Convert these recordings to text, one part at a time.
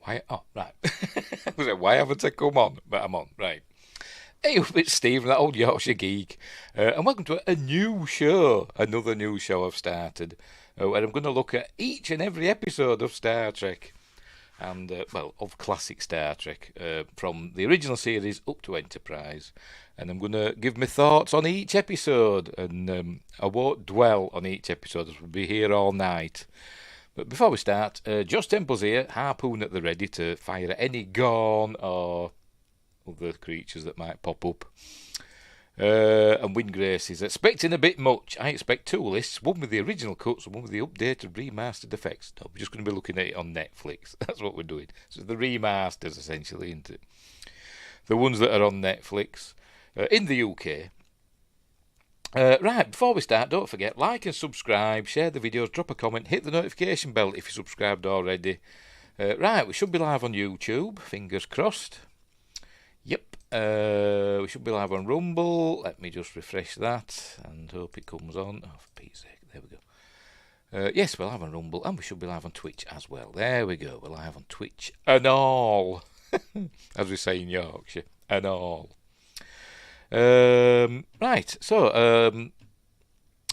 Why? Oh, right. I was like, why haven't I come on? But I'm on, right. Hey, it's Steve, that old Yorkshire geek, and welcome to a new show. Another new show I've started, where I'm going to look at each and every episode of Star Trek, and well, of classic Star Trek, from the original series up to Enterprise, and I'm going to give my thoughts on each episode, and I won't dwell on each episode, as we'll be here all night. But before we start, Josh Temple's here, harpoon at the ready to fire at any Gorn or other creatures that might pop up. And Windgrace is expecting a bit much. I expect two lists, one with the original cuts and one with the updated remastered effects. No, we're just going to be looking at it on Netflix. That's what we're doing. So the remasters, essentially, isn't it? The ones that are on Netflix in the UK. Right, before we start, don't forget, like and subscribe, share the videos, drop a comment, hit the notification bell if you're subscribed already. Right, we should be live on YouTube, fingers crossed. Yep, we should be live on Rumble. Let me just refresh that and hope it comes on. Oh, for Pete's sake, there we go. Yes, we're live on Rumble and we should be live on Twitch as well. There we go, we're live on Twitch and all. As we say in Yorkshire, and all. Right, so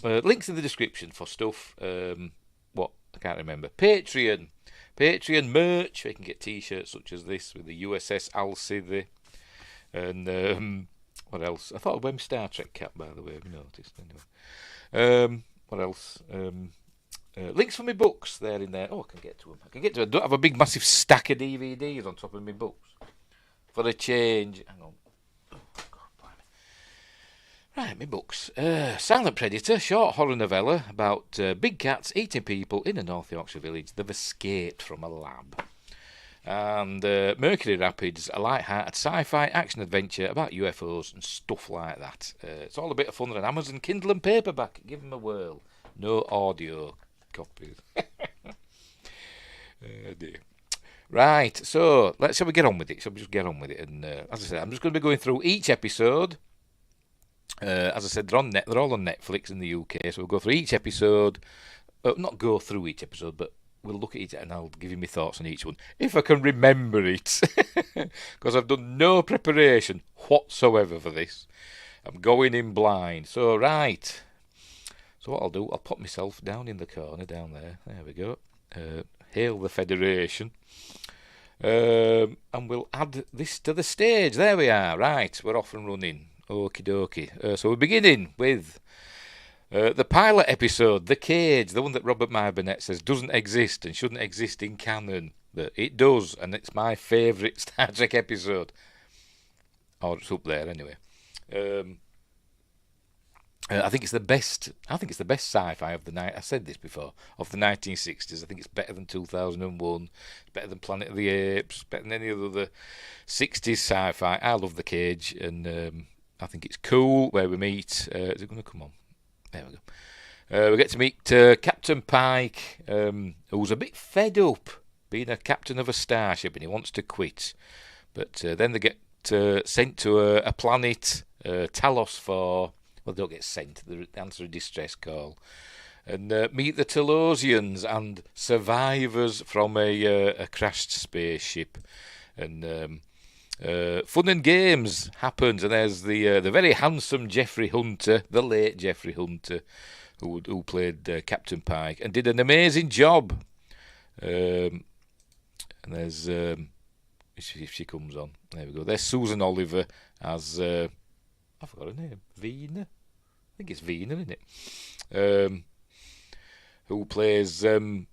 links in the description for stuff. What? I can't remember. Patreon merch. We can get t-shirts such as this with the USS Alcide. And what else? I thought of wearing Star Trek cap, by the way. Have you noticed? Anyway. What else? Links for my books. They're in there. Oh, I can get to them. I don't have a big, massive stack of DVDs on top of my books. For a change. Hang on. Oh, God, right, my books. Silent Predator, short horror novella about big cats eating people in a North Yorkshire village. They've escaped from a lab. And Mercury Rapids, a light-hearted sci-fi action-adventure about UFOs and stuff like that. It's all a bit of fun on Amazon Kindle and paperback. Give them a whirl. No audio copies. Dear. Right, so shall we get on with it? Shall we just get on with it? And as I said, I'm just going to be going through each episode. As I said, they're all on Netflix in the UK, so we'll go through each episode. Not go through each episode, but we'll look at it and I'll give you my thoughts on each one, if I can remember it. Because I've done no preparation whatsoever for this. I'm going in blind. So, right. So what I'll do, I'll put myself down in the corner, down there. There we go. Hail the Federation. And we'll add this to the stage. There we are. Right, we're off and running. Okie dokie. So we're beginning with the pilot episode, The Cage, the one that Robert Burnett says doesn't exist and shouldn't exist in canon. But it does, and it's my favourite Star Trek episode. Or it's up there anyway. I think it's the best. I think it's the best sci-fi of the night. I said this before, of the 1960s. I think it's better than 2001. It's better than Planet of the Apes. Better than any of the 60s sci-fi. I love The Cage, and I think it's cool where we meet. Is it going to come on? There we go. We get to meet Captain Pike, who's a bit fed up being a captain of a starship and he wants to quit. But then they get sent to a planet, Talos, for... Well, they don't get sent. They answer a distress call. And meet the Talosians and survivors from a crashed spaceship. And fun and games happens, and there's the very handsome Jeffrey Hunter, the late Jeffrey Hunter, who played Captain Pike and did an amazing job. And there's if she comes on, there we go. There's Susan Oliver as I forgot her name, Vina. I think it's Vina, isn't it? Who plays the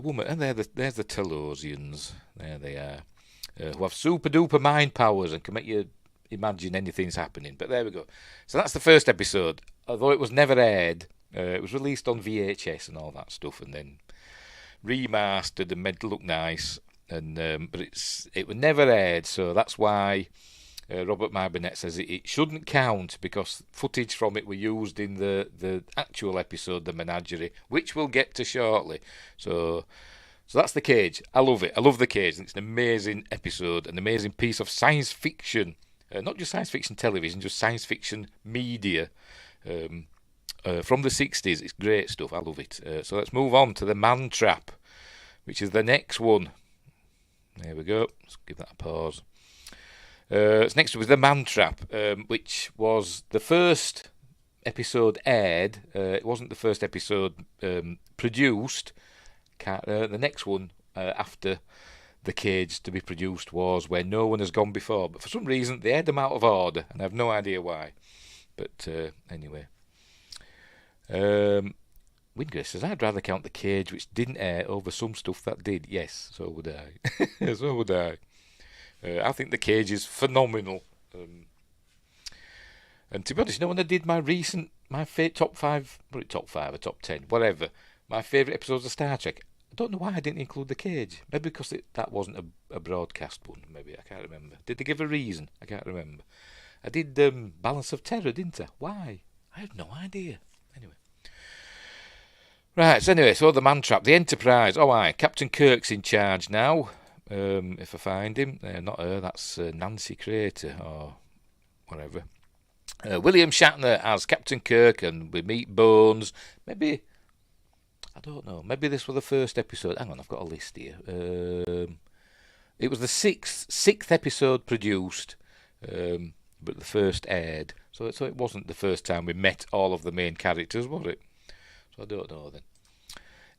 woman? And there's the Talosians. There they are. Who have super duper mind powers and can make you imagine anything's happening. But there we go. So that's the first episode. Although it was never aired, it was released on VHS and all that stuff, and then remastered and made to look nice. And but it was never aired, so that's why Robert Burnett says it shouldn't count, because footage from it were used in the actual episode, The Menagerie, which we'll get to shortly. So that's The Cage. I love it. I love The Cage. It's an amazing episode, an amazing piece of science fiction. Not just science fiction television, just science fiction media from the 60s. It's great stuff. I love it. So let's move on to The Man Trap, which is the next one. There we go. Let's give that a pause. Next was The Man Trap, which was the first episode aired. It wasn't the first episode produced. The next one after The Cage to be produced was Where No One Has Gone Before. But for some reason, they had them out of order, and I have no idea why. But anyway. Wingray says, I'd rather count The Cage, which didn't air, over some stuff that did. Yes, so would I. So would I. I think The Cage is phenomenal. And to be honest, when I did my top 5 or top 10, whatever, my favourite episodes of Star Trek, I don't know why I didn't include The Cage. Maybe because that wasn't a broadcast one. Maybe, I can't remember. Did they give a reason? I can't remember. I did Balance of Terror, didn't I? Why? I have no idea. Anyway. Right, so The Man Trap, The Enterprise. Oh, aye, Captain Kirk's in charge now, if I find him. Not her, that's Nancy Crater, or whatever. William Shatner as Captain Kirk, and we meet Bones. Maybe, I don't know, maybe this was the first episode. Hang on, I've got a list here. It was the sixth episode produced, but the first aired. So it wasn't the first time we met all of the main characters, was it? So I don't know then.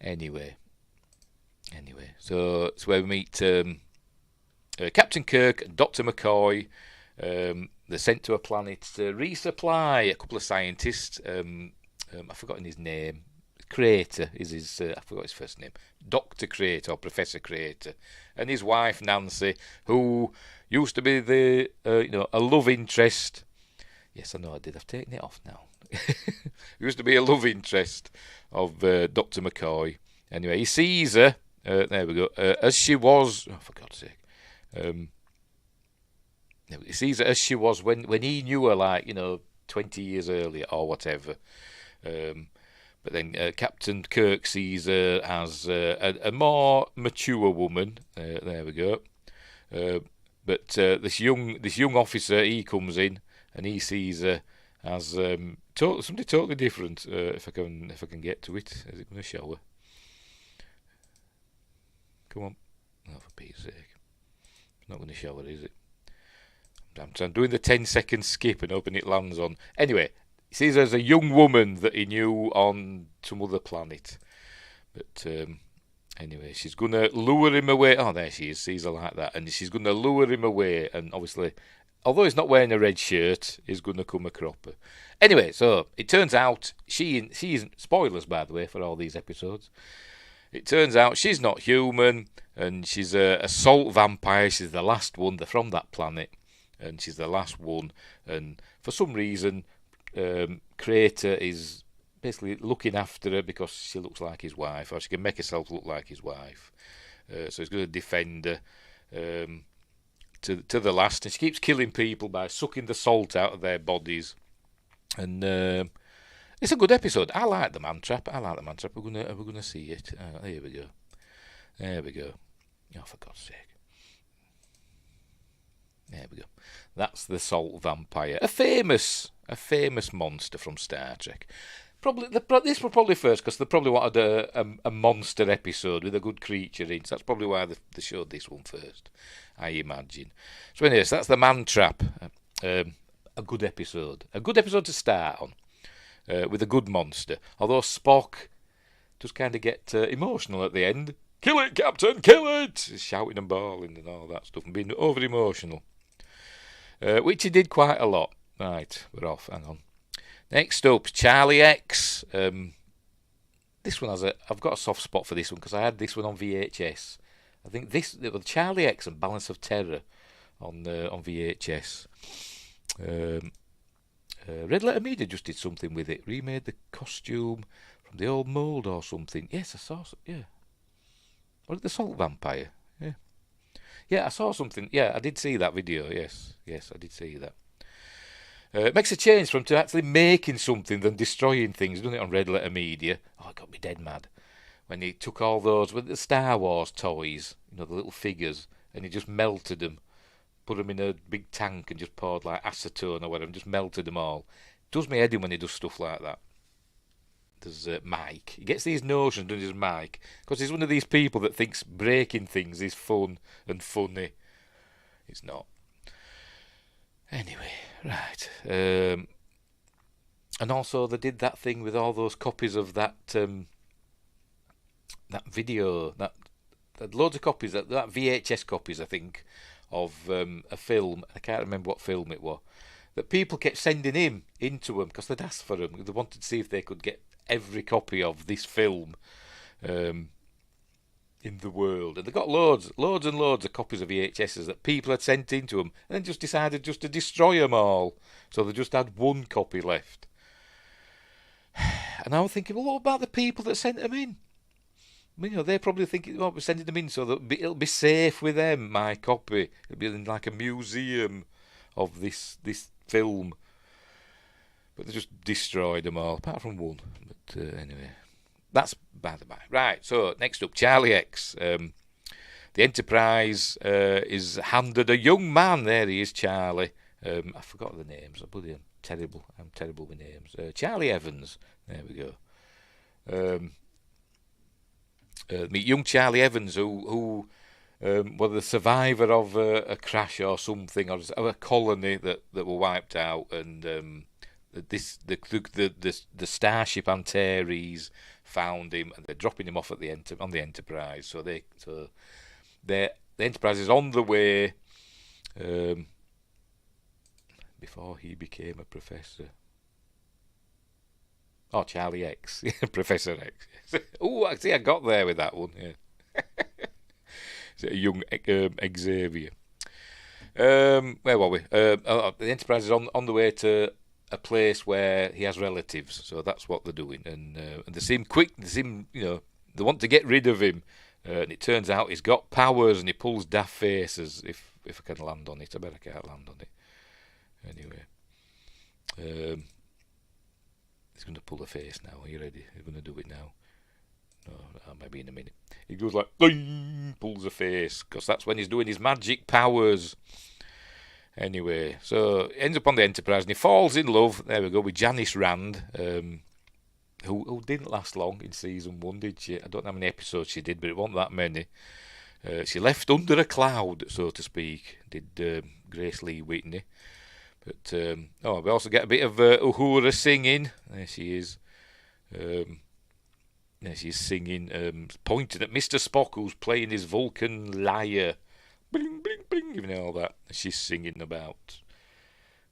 Anyway, so it's where we meet Captain Kirk and Dr. McCoy. They're sent to a planet to resupply a couple of scientists. I've forgotten his name. Crater is his. I forgot his first name. Dr. Crater or Professor Crater, and his wife Nancy, who used to be a love interest. Yes, I know I did. I've taken it off now. Used to be a love interest of Dr. McCoy. Anyway, he sees her. There we go. As she was. Oh, for God's sake. He sees her as she was when he knew her, 20 years earlier or whatever. But then Captain Kirk sees her as a more mature woman. There we go. But this young officer, he comes in and he sees her as somebody totally different. If I can get to it, is it going to show her? Come on! Oh, for Pete's sake! It's not going to show her, is it? I'm doing the 10-second skip and hoping it lands on. Anyway, he sees her as a young woman that he knew on some other planet. But anyway, she's going to lure him away. Oh, there she is. Sees her like that. And she's going to lure him away. And obviously, although he's not wearing a red shirt, he's going to come a cropper. Anyway, so it turns out she isn't. Spoilers, by the way, for all these episodes. It turns out she's not human. And she's a salt vampire. She's the last one. They're from that planet. And she's the last one, and for some reason, Crater is basically looking after her because she looks like his wife, or she can make herself look like his wife. So he's going to defend her to the last, and she keeps killing people by sucking the salt out of their bodies. And it's a good episode. I like The Man Trap. We're gonna see it. There we go. Oh, for God's sake. There we go. That's the Salt Vampire, a famous monster from Star Trek. This was probably first because they probably wanted a monster episode with a good creature in. So that's probably why they showed this one first, I imagine. So anyways, that's The Man Trap. A good episode to start on, with a good monster. Although Spock does kind of get emotional at the end. Kill it, Captain, kill it! Shouting and bawling and all that stuff and being over emotional. Which he did quite a lot. Right, we're off. Hang on. Next up, Charlie X. This one I've got a soft spot for this one because I had this one on VHS. I think it was Charlie X and Balance of Terror on VHS. Red Letter Media just did something with it. Remade the costume from the old mould or something. Yes, I saw. Yeah. Was it the Salt Vampire? Yeah. Yeah, I saw something. Yeah, I did see that video. Yes, I did see that. It makes a change from to actually making something than destroying things, doesn't it, on Red Letter Media? Oh, it got me dead mad. When he took all those, with the Star Wars toys, the little figures, and he just melted them, put them in a big tank and just poured like acetone or whatever, and just melted them all. It does me head in when he does stuff like that. there's Mike. He gets these notions, doesn't he, Mike? Because he's one of these people that thinks breaking things is fun and funny. It's not. Anyway, right. And also they did that thing with all those copies of that that video, that loads of copies, that VHS copies, I think, of a film. I can't remember what film it was. That people kept sending him into them because they'd asked for them. They wanted to see if they could get every copy of this film in the world. And they got loads and loads of copies of VHSs that people had sent into them, and then just decided just to destroy them all. So they just had one copy left. And I was thinking, well, what about the people that sent them in? You know, they're probably thinking, oh, we're sending them in so that it'll be safe with them, my copy. It'll be in like a museum of this film. But they just destroyed them all, apart from one. But anyway, that's by the by. Right, so next up, Charlie X. The Enterprise is handed a young man. There he is, Charlie. I forgot the names. I'm terrible with names. Charlie Evans. There we go. Meet young Charlie Evans, who was the survivor of a crash or something, or a colony that were wiped out, and the Starship Antares found him, and they're dropping him off at on the Enterprise. So the Enterprise is on the way. Before he became a professor. Oh, Charlie X, Professor X. Oh, I see, I got there with that one. Yeah. A young Xavier. Where were we? The Enterprise is on the way to a place where he has relatives, so that's what they're doing. And they seem quick. They seem, they want to get rid of him. And it turns out he's got powers, and he pulls daft faces. If I can land on it, I bet I can't land on it. Anyway, he's going to pull a face now. Are you ready? He's going to do it now. No, maybe in a minute. He goes like, pulls a face, because that's when he's doing his magic powers. Anyway, so he ends up on the Enterprise, and he falls in love, there we go, with Janice Rand, who didn't last long in season 1, did she? I don't know how many episodes she did, but it wasn't that many. She left under a cloud, so to speak, did Grace Lee Whitney. But, we also get a bit of Uhura singing. There she is. There she's singing, pointing at Mr. Spock, who's playing his Vulcan lyre. Bling, bling, bling, you know all that. She's singing about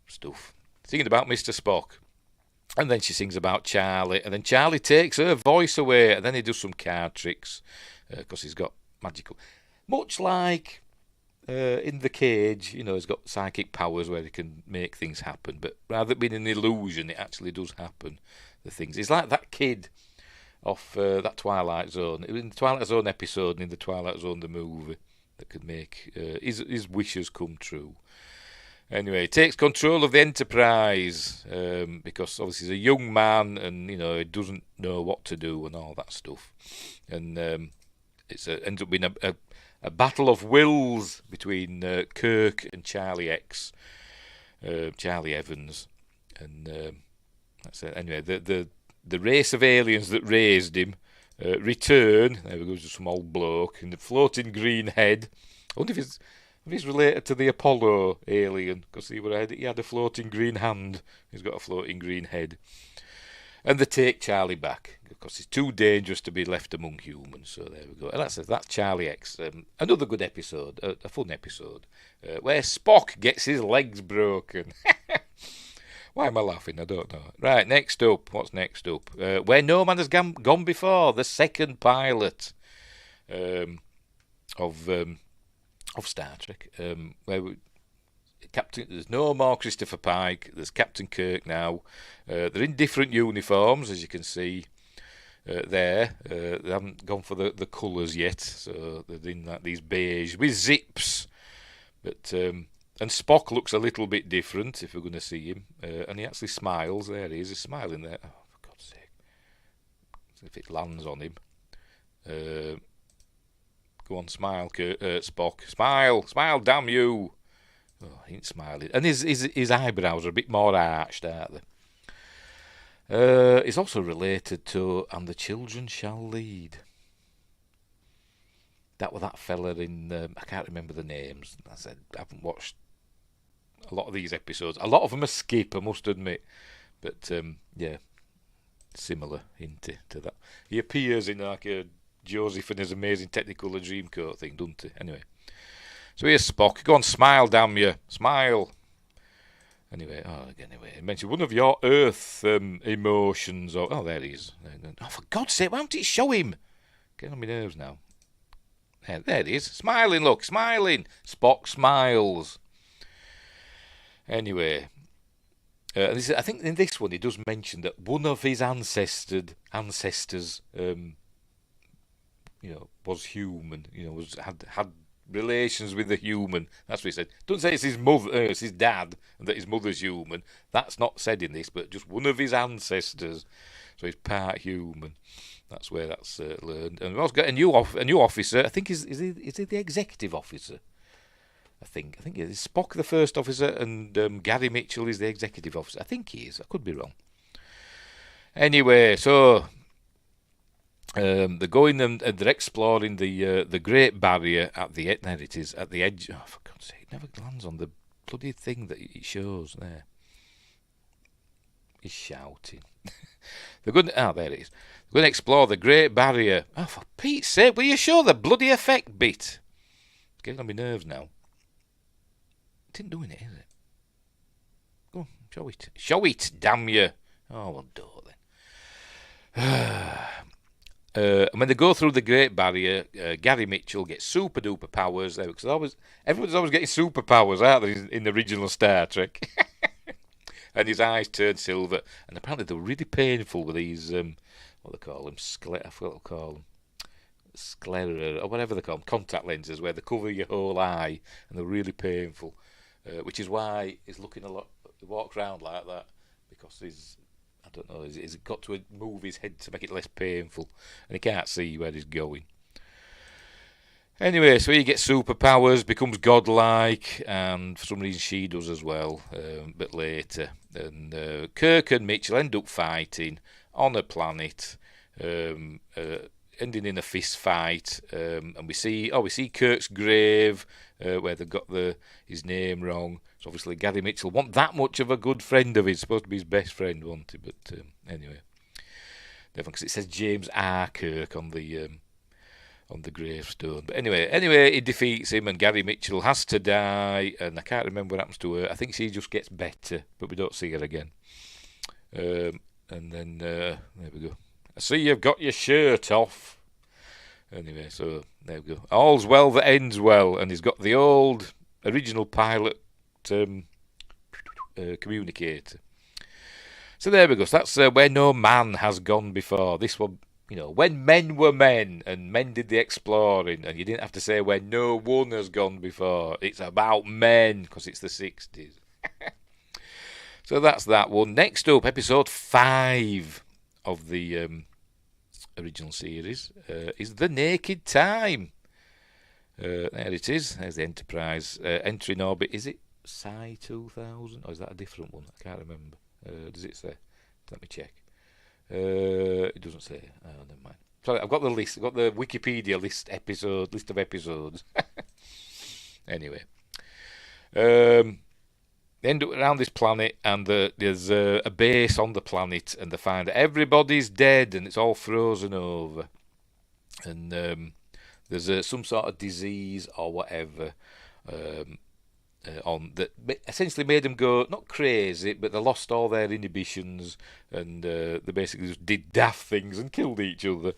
stuff. Singing about Mr. Spock. And then she sings about Charlie. And then Charlie takes her voice away. And then he does some card tricks. Because he's got magical... Much like... in the cage, he's got psychic powers where he can make things happen, but rather than being an illusion, it actually does happen. The things. It's like that kid off that Twilight Zone. It was in the Twilight Zone episode and in the Twilight Zone the movie that could make his wishes come true. Anyway, he takes control of the Enterprise because obviously he's a young man and he doesn't know what to do and all that stuff. And ends up being a battle of wills between Kirk and Charlie X, Charlie Evans, and that's it. Anyway, the race of aliens that raised him return. There we go, just some old bloke in the floating green head. I wonder if he's related to the Apollo alien, because he had a floating green hand. He's got a floating green head. And they take Charlie back because he's too dangerous to be left among humans. So there we go. And that's Charlie X. Another good episode, a fun episode, where Spock gets his legs broken. Why am I laughing? I don't know. Right, next up. What's next up? Where no man has gone before. The second pilot of Star Trek. There's no more Christopher Pike. There's Captain Kirk now. They're in different uniforms, as you can see there. They haven't gone for the colours yet, so they're in these beige with zips. But and Spock looks a little bit different if we're going to see him, and he actually smiles. There he is. He's smiling there. Oh, for God's sake! If it lands on him. Go on, smile, Spock. Smile, damn you! Oh, he ain't smiling. And his eyebrows are a bit more arched, aren't It's also related to "And the Children Shall Lead." That was that fella in. I can't remember the names. I said I haven't watched a lot of these episodes. A lot of them are skip, I must admit. But yeah, similar hint to that. He appears in like a Joseph and his amazing Technicolor Dreamcoat thing, doesn't he? Anyway, so here's Spock. Go on, smile, damn you, smile. Anyway, he mentioned one of your Earth emotions. Or there he is. Oh, for God's sake, why don't it show him? Getting on my nerves now. There it is, smiling. Look, smiling. Spock smiles. Anyway, I think in this one he does mention that one of his ancestors, was human. Had relations with a human. That's what he said. Doesn't say it's his mother, it's his dad, and that his mother's human. That's not said in this, but just one of his ancestors. So he's part human. That's where that's learned. And we've also got a new officer. I think is he the executive officer? I think it's Spock the first officer, and Gary Mitchell is the executive officer. I think he is. I could be wrong. Anyway, so they're going and they're exploring the Great Barrier at the there it is at the edge. Oh, for God's sake, it never lands on the bloody thing that it shows there. He's shouting. They're going. There it is. They're going to explore the Great Barrier. Oh, for Pete's sake, will you show the bloody effect bit? It's getting on my nerves now. It isn't doing it, is it? Go on, show it. Show it, damn you. Oh, well, do it then. And when they go through the Great Barrier, Gary Mitchell gets super duper powers there, because everyone's always getting superpowers, aren't they, in the original Star Trek? And his eyes turn silver, and apparently they're really painful with these what they call them, I forgot what they call them, sclera or whatever they call them, contact lenses, where they cover your whole eye, and they're really painful. Which is why he's looking a lot. He walks around like that because he's got to move his head to make it less painful, and he can't see where he's going. Anyway, so he gets superpowers, becomes godlike, and for some reason she does as well, but later. And Kirk and Mitchell end up fighting on a planet, ending in a fist fight, and we see Kirk's grave, where they've got his name wrong. So obviously Gary Mitchell wasn't that much of a good friend of his, supposed to be his best friend, wasn't he? But anyway, because it says James R. Kirk on the gravestone. But anyway, he defeats him, and Gary Mitchell has to die, and I can't remember what happens to her. I think she just gets better, but we don't see her again. And then there we go. I see you've got your shirt off. Anyway, so there we go. All's well that ends well, and he's got the old original pilot communicator. So there we go. So that's where no man has gone before. This one, when men were men and men did the exploring, and you didn't have to say where no one has gone before. It's about men, because it's the 60s. So that's that one. Next up, episode 5 of the original series is The Naked Time. There it is. There's the Enterprise entering orbit. Is it Psi 2000, or is that a different one? I can't remember. Does it say? Let me check. It doesn't say. Oh, never mind. Sorry, I've got the list. I've got the Wikipedia list of episodes. Anyway, they end up around this planet, and there's a base on the planet, and they find that everybody's dead and it's all frozen over, and there's some sort of disease or whatever on that essentially made them go not crazy, but they lost all their inhibitions, and they basically just did daft things and killed each other.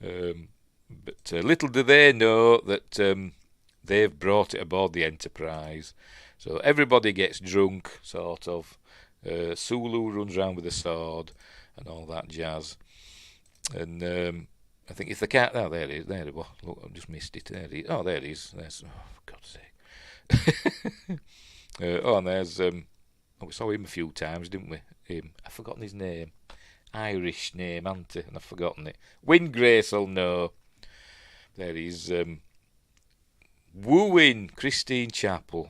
But little do they know that they've brought it aboard the Enterprise. So everybody gets drunk, sort of. Sulu runs around with a sword and all that jazz. And I think if they can't... Oh, there it is. There it was. Look, I've just missed it. There it is. Oh, there it is. There's, for God's sake. And there's... we saw him a few times, didn't we? I've forgotten his name. Irish name, hasn't he? And I've forgotten it. Win Grace will know. There he's wooing Christine Chapel.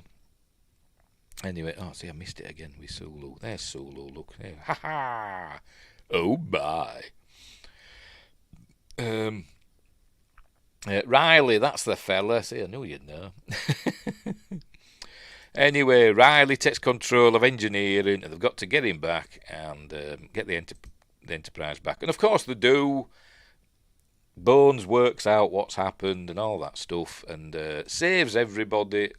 Anyway, see, I missed it again with Sulu. There's Sulu, look. There. Ha ha! Oh my. Riley, that's the fella. See, I knew you'd know. Anyway, Riley takes control of engineering, and they've got to get him back and get the Enterprise back. And of course they do. Bones works out what's happened and all that stuff, and saves everybody.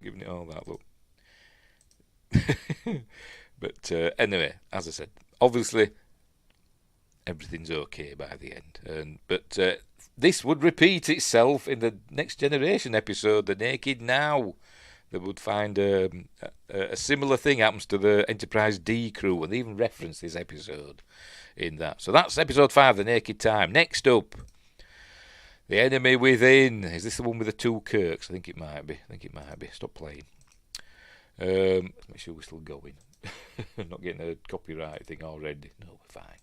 Giving it all that look. But anyway, as I said, obviously everything's okay by the end. But this would repeat itself in the Next Generation episode, The Naked Now. They would find a similar thing happens to the Enterprise D crew, and they even reference this episode in that. So that's episode 5, The Naked Time. Next up, The Enemy Within. Is this the one with the 2 Kirks? I think it might be. Stop playing. Let's make sure we're still going. Not getting a copyright thing already. No, we're fine.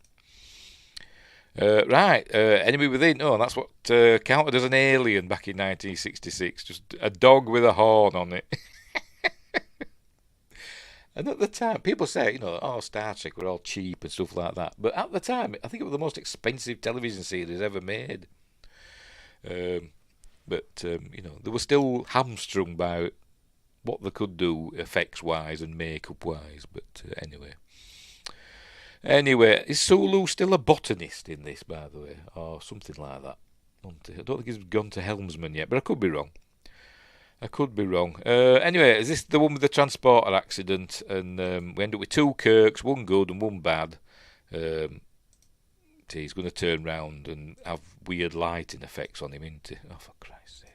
Right, Enemy Within. Oh, that's what counted as an alien back in 1966. Just a dog with a horn on it. And at the time, people say, oh, Star Trek were all cheap and stuff like that. But at the time, I think it was the most expensive television series ever made. But they were still hamstrung by what they could do effects-wise and makeup-wise. But Anyway, is Sulu still a botanist in this, by the way? Or something like that? I don't think he's gone to helmsman yet, but I could be wrong. Anyway, is this the one with the transporter accident? And we end up with 2 Kirks, 1 good and 1 bad. He's going to turn round and have weird lighting effects on him, isn't he? Oh, for Christ's sake.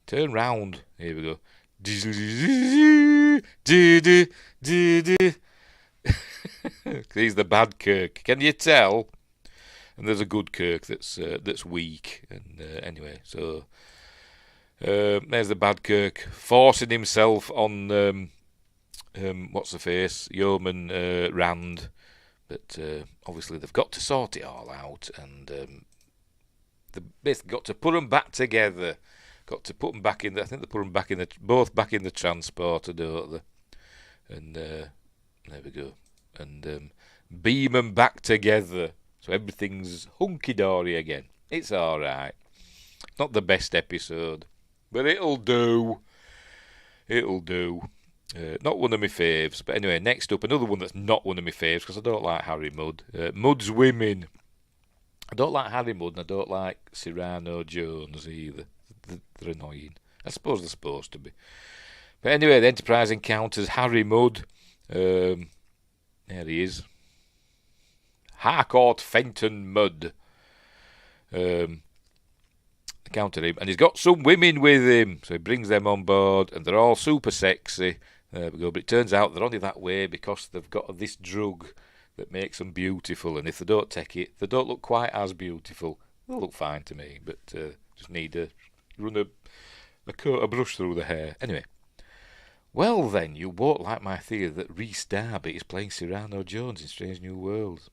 Turn round. Here we go. He's the bad Kirk. Can you tell? And there's a good Kirk that's weak. And anyway, so there's the bad Kirk forcing himself on what's the face, Yeoman Rand. But obviously they've got to sort it all out, and they've basically got to put them back together. Got to put them back in. I think they put them both back in the transporter, don't they? And there we go. And beam them back together, so everything's hunky-dory again. It's all right. Not the best episode, but it'll do. Not one of my faves. But anyway, next up, another one that's not one of my faves, because I don't like Harry Mudd. Mudd's women. I don't like Harry Mudd, and I don't like Cyrano Jones either. They're annoying. I suppose they're supposed to be. But anyway, the Enterprise encounters Harry Mudd. There he is. Harcourt Fenton Mudd. Encountered him, and he's got some women with him, so he brings them on board, and they're all super sexy. There we go. But it turns out they're only that way because they've got this drug that makes them beautiful, and if they don't take it, they don't look quite as beautiful. They'll look fine to me, but just need to run a brush through the hair. Anyway. Well then, you won't like my theory that Rhys Darby is playing Cyrano Jones in Strange New Worlds.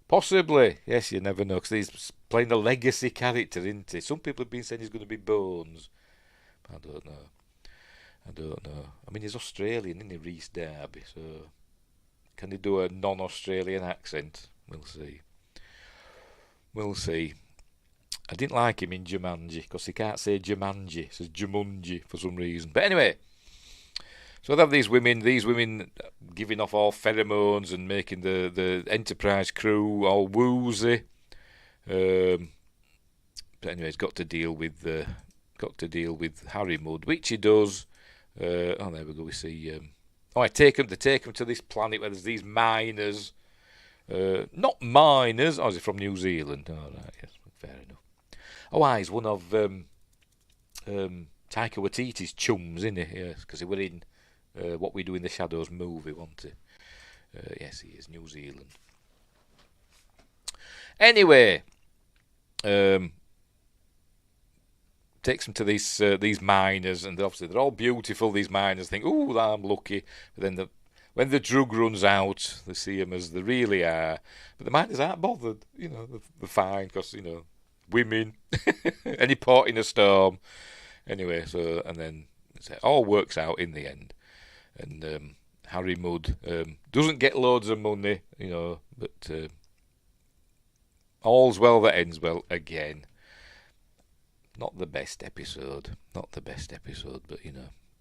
Possibly, yes, you never know, because he's playing a legacy character, isn't he? Some people have been saying he's going to be Bones. I don't know. I mean, he's Australian, isn't he, Rhys Darby? So, can he do a non-Australian accent? We'll see. I didn't like him in Jumanji, because he can't say Jumanji, he says Jumunji for some reason. But anyway, so they have these women giving off all pheromones and making the Enterprise crew all woozy. But anyway, he's got to deal with Harry Mudd, which he does. There we go. We see. They take him to this planet where there's these miners. Not miners. Oh, is he from New Zealand? Oh, right, yes, fair enough. Oh, he's one of Taika Waititi's chums, isn't he? Yes, because he were in What We Do in the Shadows movie, wasn't he? Yes, he is, New Zealand. Anyway, takes them to these miners, and obviously they're all beautiful. These miners think, "Ooh, I'm lucky." But then when the drug runs out, they see them as they really are. But the miners aren't bothered. They're fine because women, any port in a storm. Anyway, and then it all works out in the end. And Harry Mudd. Doesn't get loads of money, but all's well that ends well again. Not the best episode. But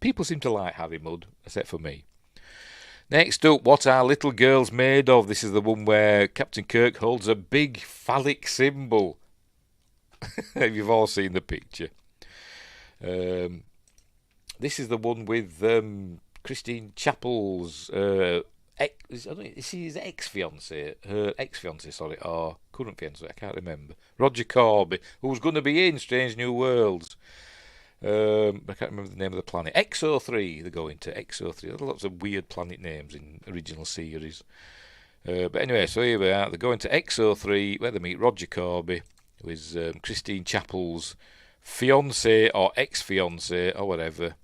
people seem to like Harry Mudd, except for me. Next up, What Are Little Girls Made Of? This is the one where Captain Kirk holds a big phallic symbol. You've all seen the picture. This is the one with Christine Chappell's she's ex-fiance, her ex-fiance, sorry, or current fiance, I can't remember. Roger Corby, who's going to be in Strange New Worlds. I can't remember the name of the planet. XO3, they're going to XO3. There are lots of weird planet names in original series. But anyway, so here we are. They're going to XO3, where they meet Roger Corby, who is Christine Chappell's fiance or ex-fiance or whatever.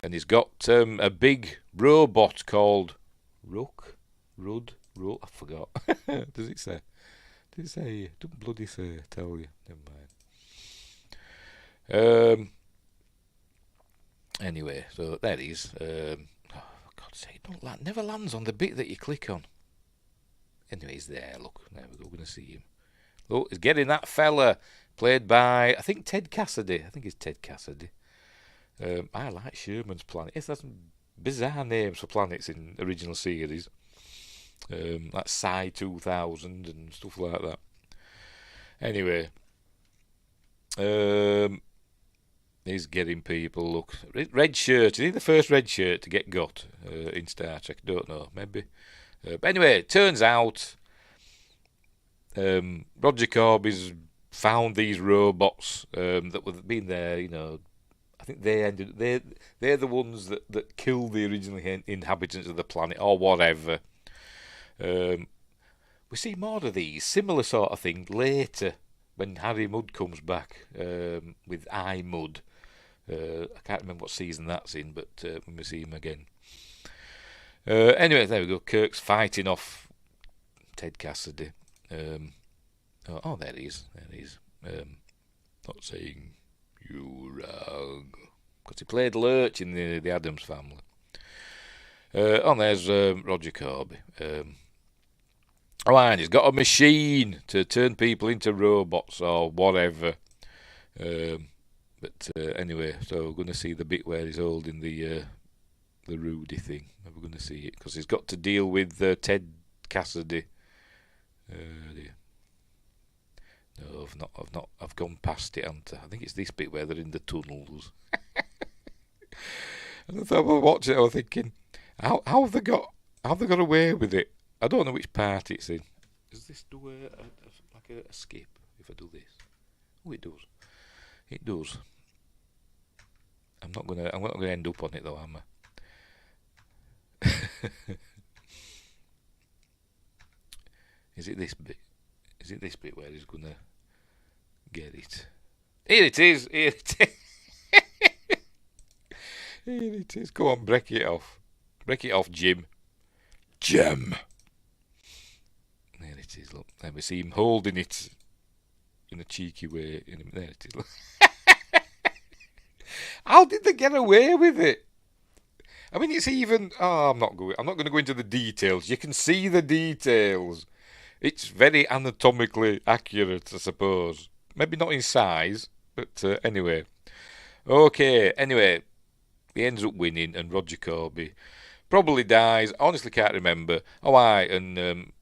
And he's got a big robot called Rud, I forgot. Does it say? Did it say? Don't bloody say, tell you. Never mind. Anyway, so there he is. Oh, for God's sake, never lands on the bit that you click on. Anyway, he's there, look. There we go, we're going to see him. Look, he's getting that fella, played by, I think, Ted Cassidy. I think it's Ted Cassidy. I like Sherman's Planet. Yes, that's some bizarre names for planets in original series. Like Psi 2000 and stuff like that. Anyway, he's getting people. Look, red shirt. Is he the first red shirt to get got in Star Trek? Don't know. Maybe. But anyway, it turns out Roger Corby's found these robots that were been there. I think they're the ones that killed the original inhabitants of the planet or whatever. We see more of these similar sort of thing later when Harry Mudd comes back with I Mudd. I can't remember what season that's in, but when we see him again. Anyway, there we go. Kirk's fighting off Ted Cassidy. Oh, there he is. Not saying you wrong, because he played Lurch in the Addams Family. There's Roger Corby. And he's got a machine to turn people into robots or whatever. But anyway, so we're going to see the bit where he's holding the Rudy thing. We're going to see it because he's got to deal with Ted Cassidy. No, I've not. I've gone past it, haven't I? I think it's this bit where they're in the tunnels. And I thought, while watching it, I was thinking, how have they got away with it? I don't know which part it's in. Does this do a skip if I do this? Oh, it does. It does. I'm not gonna end up on it though, am I? Is it this bit? Is it this bit where he's gonna get it? Here it is. Here it is. Go on, break it off. Break it off, Jim. There it is. Look, there we see him holding it in a cheeky way. There it is. Look. How did they get away with it? I mean, it's even. Oh, I'm not going to go into the details. You can see the details. It's very anatomically accurate, I suppose. Maybe not in size, but anyway. Okay, anyway, he ends up winning, and Roger Corby probably dies. I honestly can't remember. And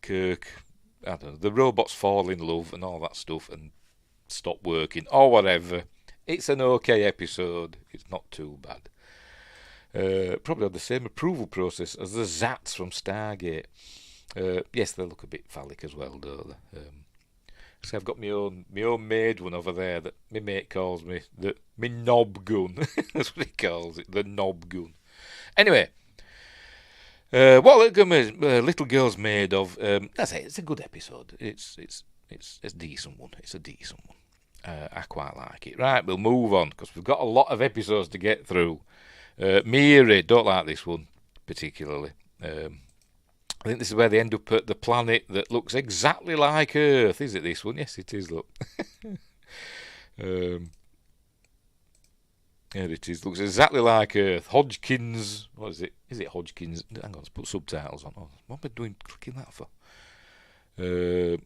Kirk, I don't know, the robots fall in love and all that stuff and stop working, or whatever. It's an okay episode. It's not too bad. Probably had the same approval process as the Zats from Stargate. Yes, they look a bit phallic as well, don't they? So I've got my own made one over there that my mate calls me my knob gun. That's what he calls it, the knob gun. Anyway, what Little Girls Made Of? That's it. It's a good episode. It's a decent one. It's a decent one. I quite like it. Right, we'll move on because we've got a lot of episodes to get through. Miri, don't like this one particularly. I think this is where they end up at the planet that looks exactly like Earth. Is it this one? Yes, it is, look. Here it is. Looks exactly like Earth. Hodgkins. What is it? Is it Hodgkins? Hang on, let's put subtitles on. Oh, what am I doing? Clicking that for? Where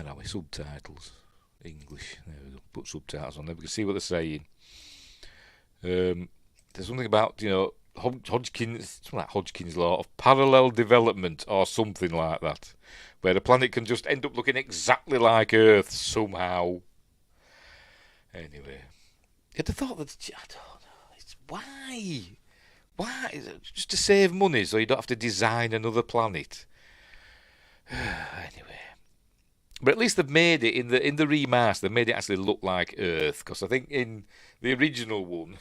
are we? Subtitles. English. There we go. Put subtitles on there. We can see what they're saying. There's something about, Hodgkins, something like Hodgkin's law of parallel development or something like that, where a planet can just end up looking exactly like Earth somehow. Anyway, you'd have thought that, I don't know, it's why? Why? Is it just to save money so you don't have to design another planet? Anyway. But at least they've made it in the remaster. They've made it actually look like Earth, because I think in the original one,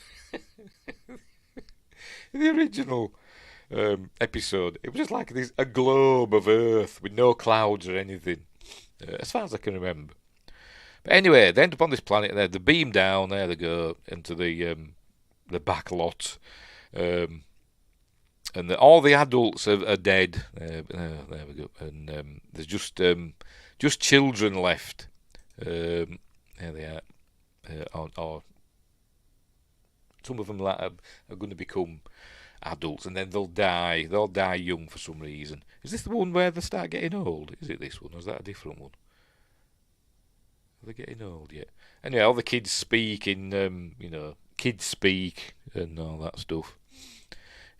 in the original episode, it was just like a globe of Earth with no clouds or anything, as far as I can remember. But anyway, they end up on this planet, and they beam down. There they go into the back lot, and all the adults are dead. There we go, and there's just children left. There they are. Or some of them are going to become adults, and then they'll die. They'll die young for some reason. Is this the one where they start getting old? Is it this one, or is that a different one? Are they getting old yet? Anyway, all the kids speak in, kids speak and all that stuff.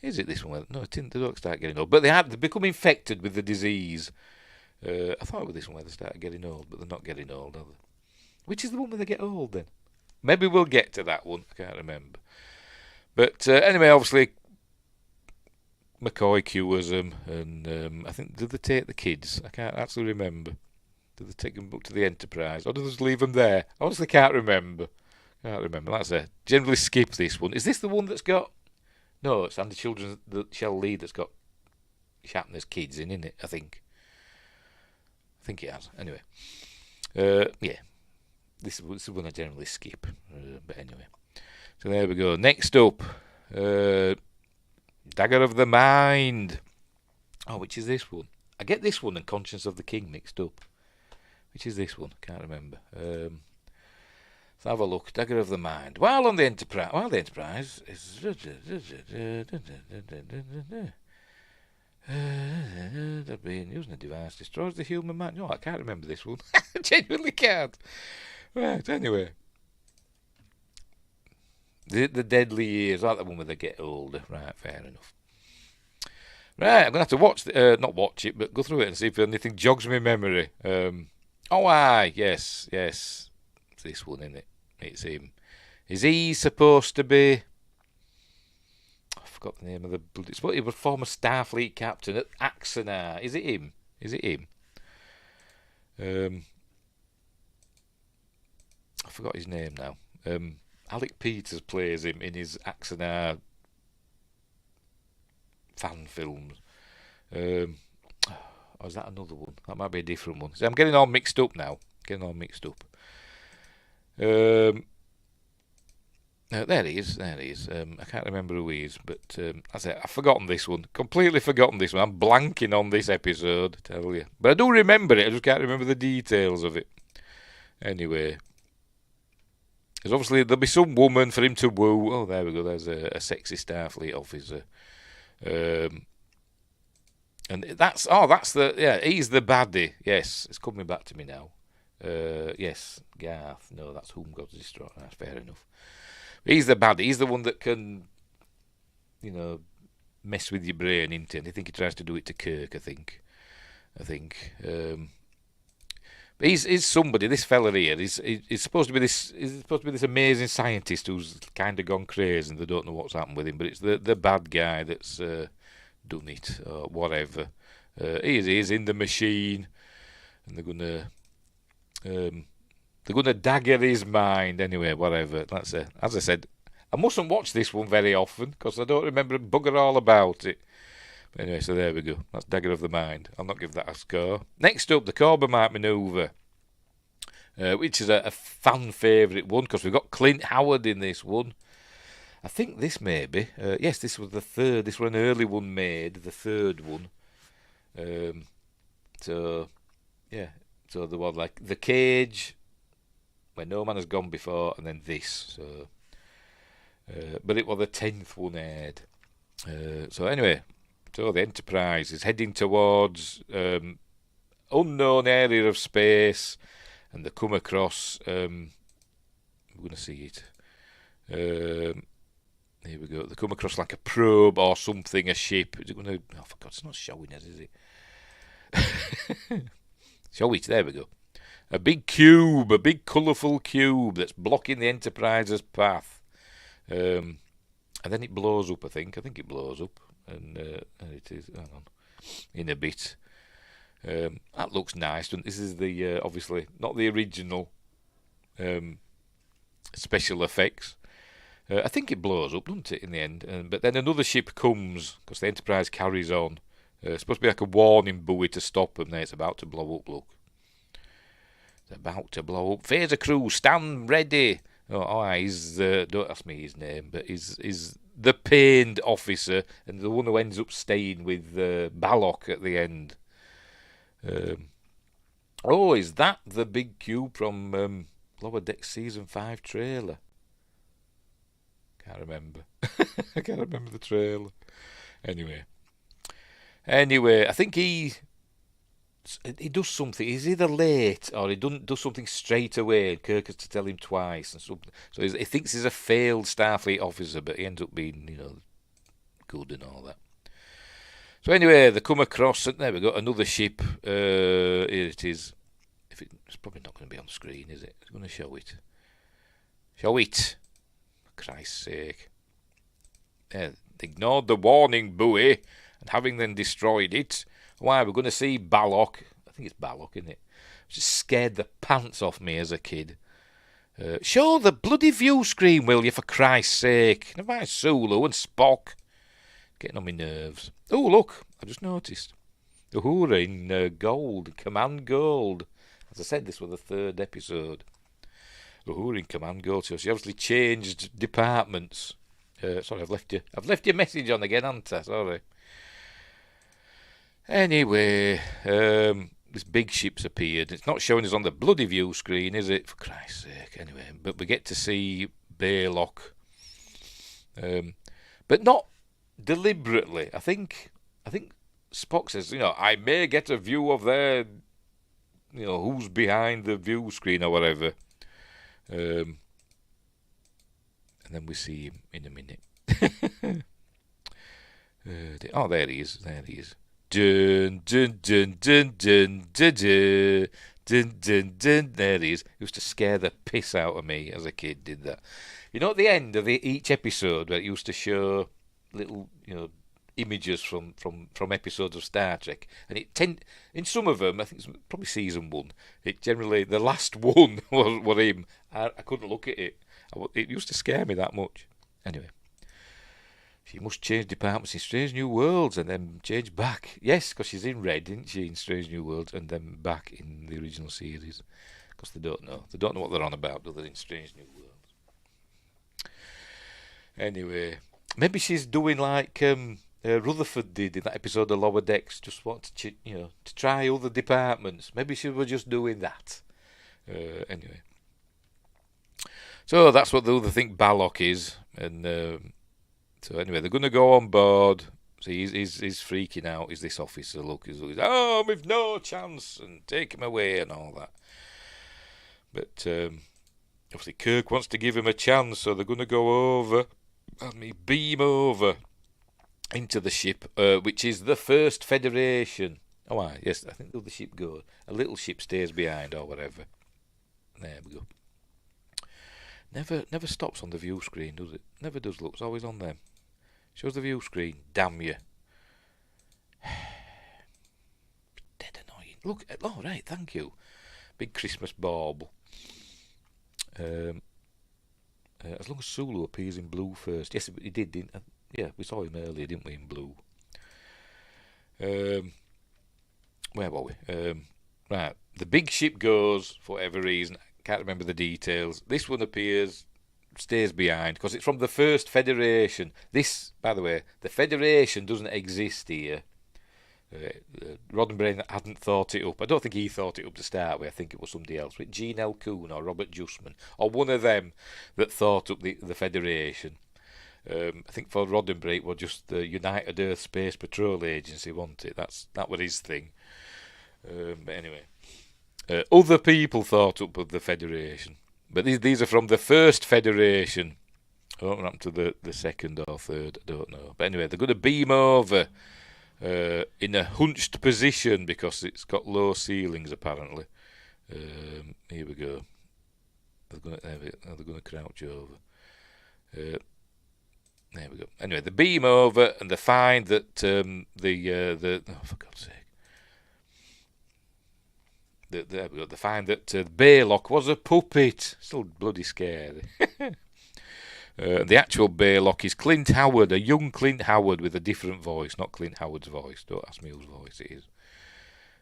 Is it this one? No, they don't start getting old, but they become infected with the disease. I thought it was this one where they start getting old, but they're not getting old, are they? Which is the one where they get old then? Maybe we'll get to that one. I can't remember. But anyway, obviously, McCoy cures them, and I think, did they take the kids? I can't actually remember. Did they take them up to the Enterprise, or did they just leave them there? I honestly can't remember. That's a generally skip this one. Is this the one that's got? No, it's Andy Children's the Shell Lead that's got Shatner's kids in, isn't it? I think it has. Anyway, yeah, this is one I generally skip. But anyway, so there we go. Next up, Dagger of the Mind. Oh, which is this one? I get this one and Conscience of the King mixed up. Which is this one? Can't remember. Let's have a look. Dagger of the Mind. While the Enterprise is being using a device destroys the human mind. No, I can't remember this one. I genuinely can't. Right. Anyway, the deadly years, like the one where they get older. Right. Fair enough. Right. I'm gonna have to watch, not watch it, but go through it and see if anything jogs my memory. Yes. It's this one, isn't it? It's him. Is he supposed to be? I forgot the name of the bloody. It's what he was, former Starfleet captain at Axanar. Is it him? I forgot his name now. Alec Peters plays him in his Axanar fan films. Or is that another one? That might be a different one. See, I'm getting all mixed up now. There he is. I can't remember who he is, but I've forgotten this one. Completely forgotten this one. I'm blanking on this episode, I tell you. But I do remember it. I just can't remember the details of it. Anyway, there'll be some woman for him to woo. Oh, there we go. There's a sexy Starfleet officer. And he's the baddie. Yes, it's coming back to me now. Yes, Garth. No, that's Whom God Destroy. That's fair enough. But he's the baddie. He's the one that can, mess with your brain, isn't he? And I think he tries to do it to Kirk. I think. But he's somebody. This fella here. He's supposed to be this. He's supposed to be this amazing scientist who's kind of gone crazy, and they don't know what's happened with him. But it's the bad guy that's done it or whatever. He is in the machine, and they're gonna dagger his mind anyway. Whatever. As I said, I mustn't watch this one very often because I don't remember bugger all about it. But anyway, so there we go. That's Dagger of the Mind. I'll not give that a score. Next up, the Corbomite Maneuver, which is a fan favourite one because we've got Clint Howard in this one. I think this may be. Yes, this was the third. This was an early one made, the third one. So there was like The Cage, Where No Man Has Gone Before, and then this. So but it was the 10th one aired. So anyway, so the Enterprise is heading towards unknown area of space, and they come across. We're going to see it. Here we go. They come across like a probe or something, a ship. Is it going to? Oh, for God, it's not showing us, is it? Show it. There we go. A big cube, a big colourful cube that's blocking the Enterprise's path. And then it blows up, I think. I think it blows up. And it is, hang on, in a bit. That looks nice. This is the, obviously, not the original special effects. I think it blows up, doesn't it, in the end? But then another ship comes, because the Enterprise carries on. It's supposed to be like a warning buoy to stop them. There, it's about to blow up, look. It's about to blow up. Phaser crew, stand ready. He's, don't ask me his name, but he's the pained officer, and the one who ends up staying with Balok at the end. Is that the big cube from Lower Deck Season 5 trailer? Can't remember. I can't remember the trailer. Anyway, I think he does something. He's either late or he doesn't do something straight away. Kirk has to tell him twice and something. So he thinks he's a failed Starfleet officer, but he ends up being, good and all that. So anyway, they come across, and there we go, another ship. Here it is. It's probably not going to be on the screen, is it? It's going to show it. Show it. For Christ's sake. They ignored the warning buoy, and having then destroyed it, we're going to see Balok. I think it's Balok, isn't it? Just scared the pants off me as a kid. Show the bloody view screen, will you, for Christ's sake? Never mind Sulu and Spock. Getting on my nerves. Oh, look, I just noticed. Uhura in gold, Command Gold. As I said, this was the 3rd episode. Uhura in Command Gold. So she obviously changed departments. Sorry, I've left your message on again, haven't I? Sorry. Anyway, this big ship's appeared. It's not showing us on the bloody view screen, is it? For Christ's sake. Anyway, but we get to see Baylock. But not deliberately. I think Spock says, I may get a view of their, who's behind the view screen or whatever. And then we see him in a minute. There he is. Dun, dun, dun, dun, dun, dun, dun, dun, dun, dun. There he is. It used to scare the piss out of me as a kid, did that. At the end of each episode where it used to show little, images from episodes of Star Trek, and in some of them, I think it's probably season 1, it generally, the last one was him. I couldn't look at it. It used to scare me that much. Anyway, she must change departments in Strange New Worlds and then change back. Yes, because she's in red, isn't she, in Strange New Worlds, and then back in the original series. Because they don't know what they're on about, do they, in Strange New Worlds? Anyway, maybe she's doing like Rutherford did in that episode of Lower Decks, just want to try other departments. Maybe she was just doing that. Anyway, so that's what the other thing Balok is, and so anyway, they're going to go on board. So he's freaking out. Is this officer? Look, he's we've no chance, and take him away and all that. But obviously Kirk wants to give him a chance, so they're going to go over. Beam over into the ship, which is the First Federation. Yes, I think the other ship goes. A little ship stays behind, or whatever. There we go. Never stops on the view screen, does it? Never does. Look, it's always on them. Shows the view screen. Damn you. Dead annoying. Look. Oh right, thank you. Big Christmas bauble. As long as Sulu appears in blue first. Yes, he did, didn't he? Yeah, we saw him earlier, didn't we, in blue. Where were we? Right, the big ship goes, for whatever reason. Can't remember the details. This one appears, stays behind, because it's from the First Federation. This, by the way, the Federation doesn't exist here. Roddenberry hadn't thought it up. I don't think he thought it up to start with. I think it was somebody else, Gene L. Kuhn or Robert Justman, or one of them that thought up the Federation. I think for Roddenberry it was just the United Earth Space Patrol Agency, wasn't it? That was his thing. But anyway, other people thought up of the Federation, but these are from the first Federation. I don't know what happened to the second or third, I don't know. But anyway, they're going to beam over in a hunched position because it's got low ceilings apparently. Here we go. They're going to crouch over. There we go. Anyway, they beam over and they find that the oh, for God's sake. There we go. They find that Baylock was a puppet. Still bloody scary. The actual Baylock is Clint Howard, a young Clint Howard with a different voice, not Clint Howard's voice. Don't ask me whose voice it is.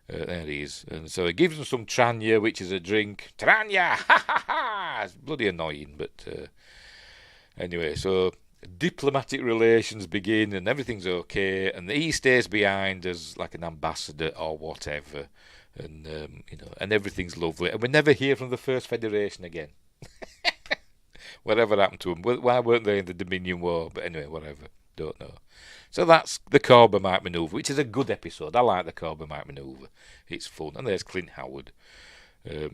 There he is. And so he gives them some Tranya, which is a drink. Tranya! Ha ha ha! It's bloody annoying, but anyway, so diplomatic relations begin and everything's okay, and he stays behind as like an ambassador or whatever, and and everything's lovely, and we never hear from the First Federation again. Whatever happened to them? Why weren't they in the Dominion War? But anyway, whatever. Don't know. So that's the Corbomite Manoeuvre, which is a good episode. I like the Corbomite Manoeuvre. It's fun. And there's Clint Howard with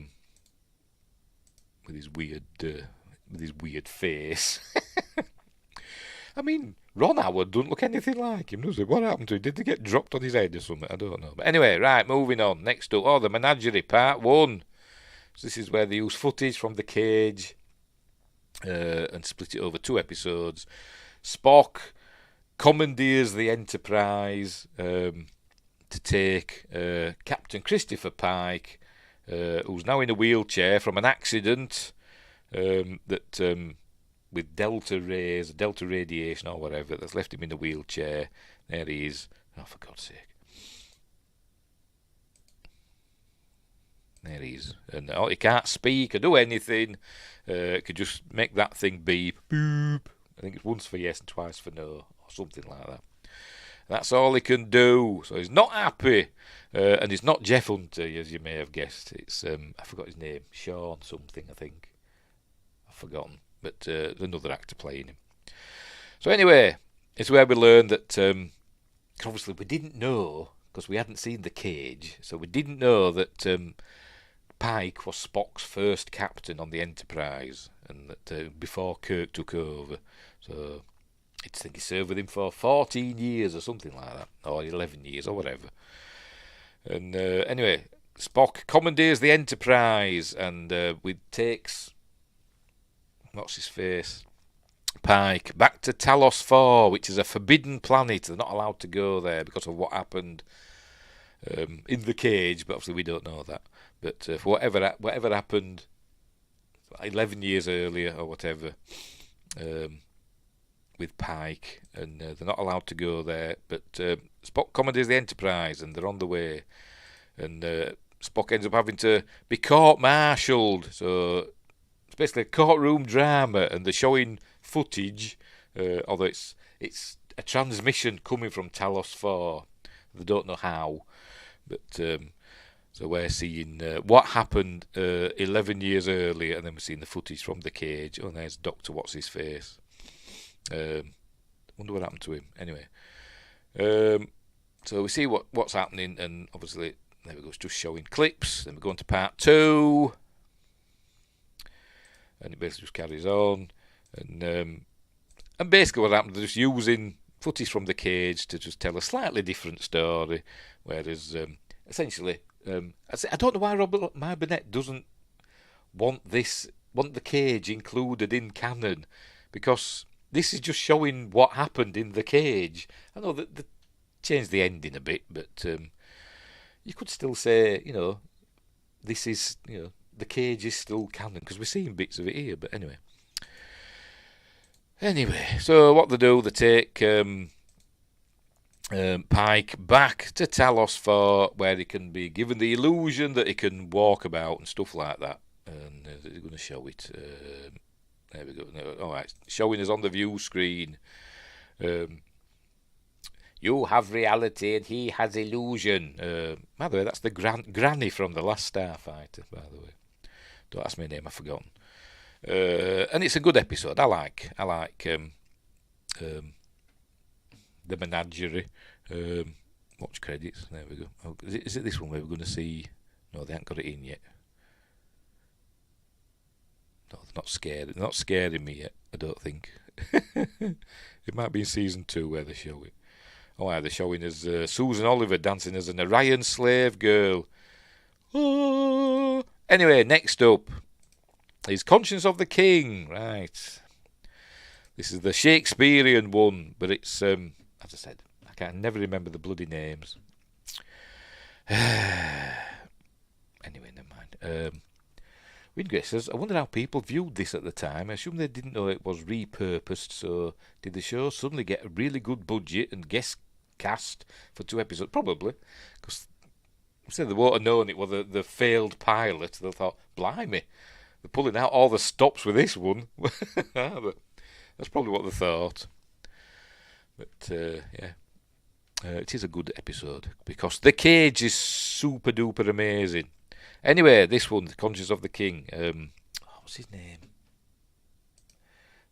his weird face. I mean, Ron Howard doesn't look anything like him, does he? What happened to him? Did he get dropped on his head or something? I don't know. But anyway, right, moving on. Next up, the Menagerie, Part 1. So this is where they use footage from the cage and split it over 2 episodes. Spock commandeers the Enterprise to take Captain Christopher Pike, who's now in a wheelchair from an accident that with delta rays, delta radiation or whatever, that's left him in a wheelchair. There he is. Oh, for God's sake. There he is. And he can't speak or do anything. Could just make that thing beep. Boop. I think it's once for yes and twice for no, or something like that. That's all he can do. So he's not happy. And it's not Jeff Hunter, as you may have guessed. It's, I forgot his name. Sean something, I think. I've forgotten. But another actor playing him. So anyway, it's where we learn that, obviously we didn't know, because we hadn't seen the cage, so we didn't know that Pike was Spock's first captain on the Enterprise, and that before Kirk took over. So I think he served with him for 14 years or something like that, or 11 years or whatever. And anyway, Spock commandeers the Enterprise and takes, what's his face, Pike, back to Talos 4, which is a forbidden planet. They're not allowed to go there because of what happened in the cage, but obviously we don't know that. But for whatever happened 11 years earlier or whatever with Pike, and they're not allowed to go there. But Spock commandeers the Enterprise, and they're on the way. And Spock ends up having to be court-martialed. So it's basically a courtroom drama, and they're showing footage, although it's a transmission coming from Talos 4. They don't know how, but so we're seeing what happened 11 years earlier, and then we're seeing the footage from the cage. Oh, there's Dr. What's-His-Face. Wonder what happened to him. Anyway, so we see what's happening, and obviously, there we go, it's just showing clips. Then we go on to part 2, and it basically just carries on. And basically what happened, they're just using footage from the cage to just tell a slightly different story, whereas essentially, I don't know why Robert Burnett doesn't want the cage included in canon, because this is just showing what happened in the cage. I know that they changed the ending a bit, but you could still say, this is, the cage is still canon, because we're seeing bits of it here. But anyway, so what they do, they take Pike back to Talos 4, where he can be given the illusion that he can walk about and stuff like that. And they're going to show it. There we go. All right, showing us on the view screen. You have reality and he has illusion. By the way, that's the granny from the last Starfighter, by the way. Don't ask me her name, I've forgotten. And it's a good episode. I like the Menagerie. Watch credits. There we go. Oh, is it this one where we're going to see? No, they haven't got it in yet. No, they're not scared. They're not scaring me yet. I don't think. It might be in season 2 where they show it. Oh, yeah, they're showing us Susan Oliver dancing as an Aryan slave girl. Oh. Anyway, next up is Conscience of the King. Right. This is the Shakespearean one, but it's, as I said, I can never remember the bloody names. Anyway, never mind. Wingate says, I wonder how people viewed this at the time. I assume they didn't know it was repurposed, so did the show suddenly get a really good budget and guest cast for 2 episodes? Probably, because they won't have known it was the failed pilot. They thought, blimey, they're pulling out all the stops with this one. But that's probably what they thought. But, yeah. It is a good episode, because the cage is super duper amazing. Anyway, this one, The Conscience of the King. What's his name?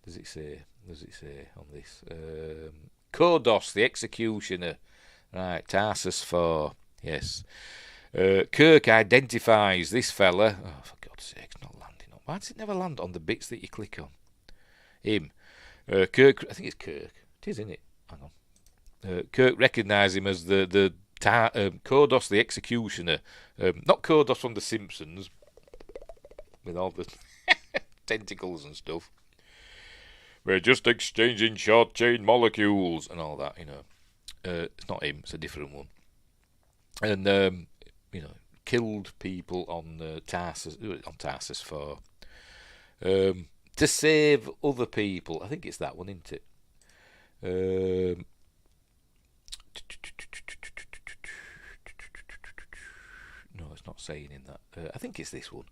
Does it say on this? Kodos, the Executioner. Right, Tarsus 4. Yes. Kirk identifies this fella. Oh, for God's sake, it's not landing on. Why does it never land on the bits that you click on? Him. Kirk, I think it's Kirk. It is, isn't it? Hang on. Kirk recognised him as the Kodos the Executioner. Not Kodos from The Simpsons, with all the tentacles and stuff. We're just exchanging short chain molecules and all that, you know. It's not him, it's a different one. And, you know, killed people on Tarsus 4. To save other people. I think it's that one, isn't it? No, it's not saying in that. I think it's this one.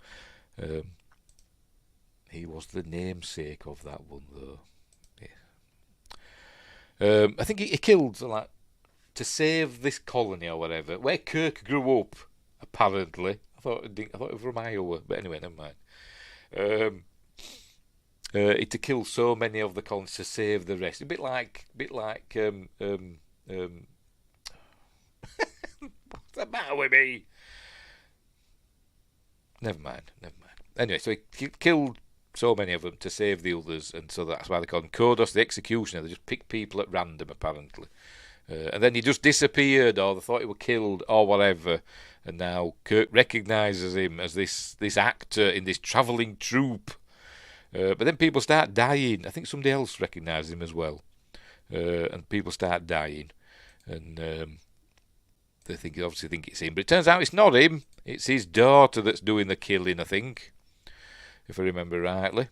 He was the namesake of that one, though. Yeah. I think he killed, like, to save this colony or whatever, where Kirk grew up. Apparently, I thought it was from Iowa, but anyway, never mind. To kill so many of the colonists to save the rest. A bit like. What's the matter with me? Never mind. Anyway, so he killed so many of them to save the others, and so that's why they call him Kodos the Executioner. They just pick people at random, apparently. And then he just disappeared, or they thought he was killed, or whatever. And now Kirk recognises him as this actor in this travelling troupe. But then people start dying. I think somebody else recognises him as well. And people start dying. And they obviously think it's him. But it turns out it's not him. It's his daughter that's doing the killing, I think. If I remember rightly.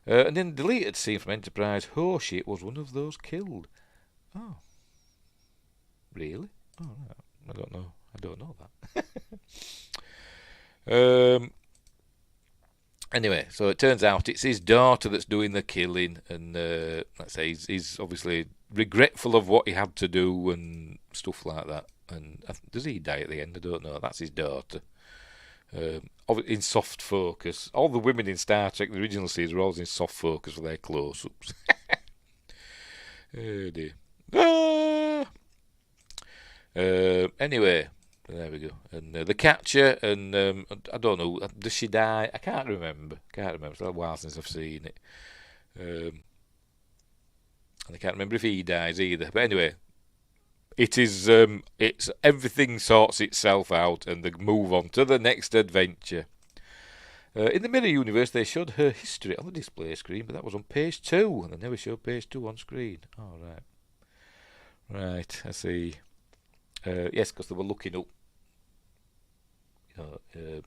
And then deleted scene from Enterprise. Hoshi was one of those killed. Oh. Really? Oh, no. I don't know that. Anyway, so it turns out it's his daughter that's doing the killing, and let's say he's obviously regretful of what he had to do and stuff like that. And does he die at the end? I don't know. That's his daughter. In soft focus. All the women in Star Trek, the original series, were always in soft focus for their close-ups. Oh dear. Anyway, there we go. And the Catcher, and I don't know, does she die? I can't remember. It's a while since I've seen it. And I can't remember if he dies either. But anyway, it is. It's everything sorts itself out, and they move on to the next adventure. In the Mirror Universe, they showed her history on the display screen, but that was on page 2, and they never showed page 2 on screen. Oh, right. I see. Yes, because they were looking up, the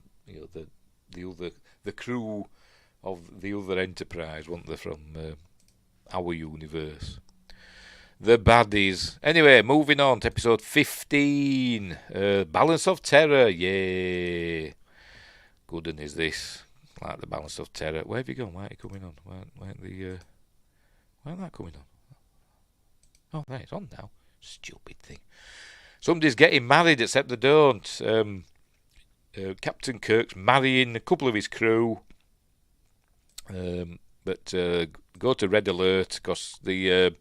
crew of the other Enterprise, weren't they, from our universe? The baddies. Anyway, moving on to episode 15. Balance of Terror. Yay. Good one is this. Like the Balance of Terror. Where have you gone? Why are you coming on? Why aren't that coming on? Oh, there, it's on now. Stupid thing. Somebody's getting married, except they don't. Captain Kirk's marrying a couple of his crew. But go to red alert because the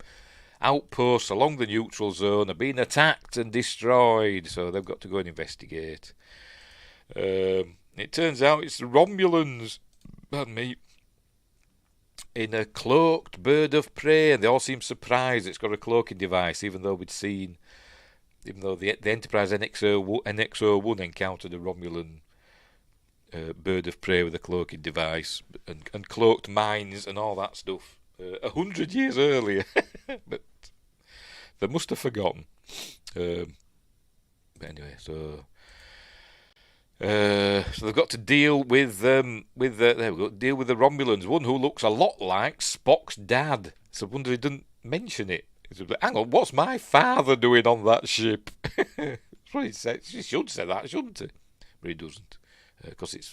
outposts along the neutral zone are being attacked and destroyed. So they've got to go and investigate. It turns out it's the Romulans, pardon me, in a cloaked bird of prey, and they all seem surprised it's got a cloaking device, even though the Enterprise NX-01 encountered a Romulan bird of prey with a cloaking device and cloaked mines and all that stuff 100 years earlier. But they must have forgotten. But anyway, so they've got to deal with there we go, deal with the Romulans. One who looks a lot like Spock's dad. So I wonder he didn't mention it. He's like, hang on, what's my father doing on that ship? That's what he said. He should say that, shouldn't he? But he doesn't, because it's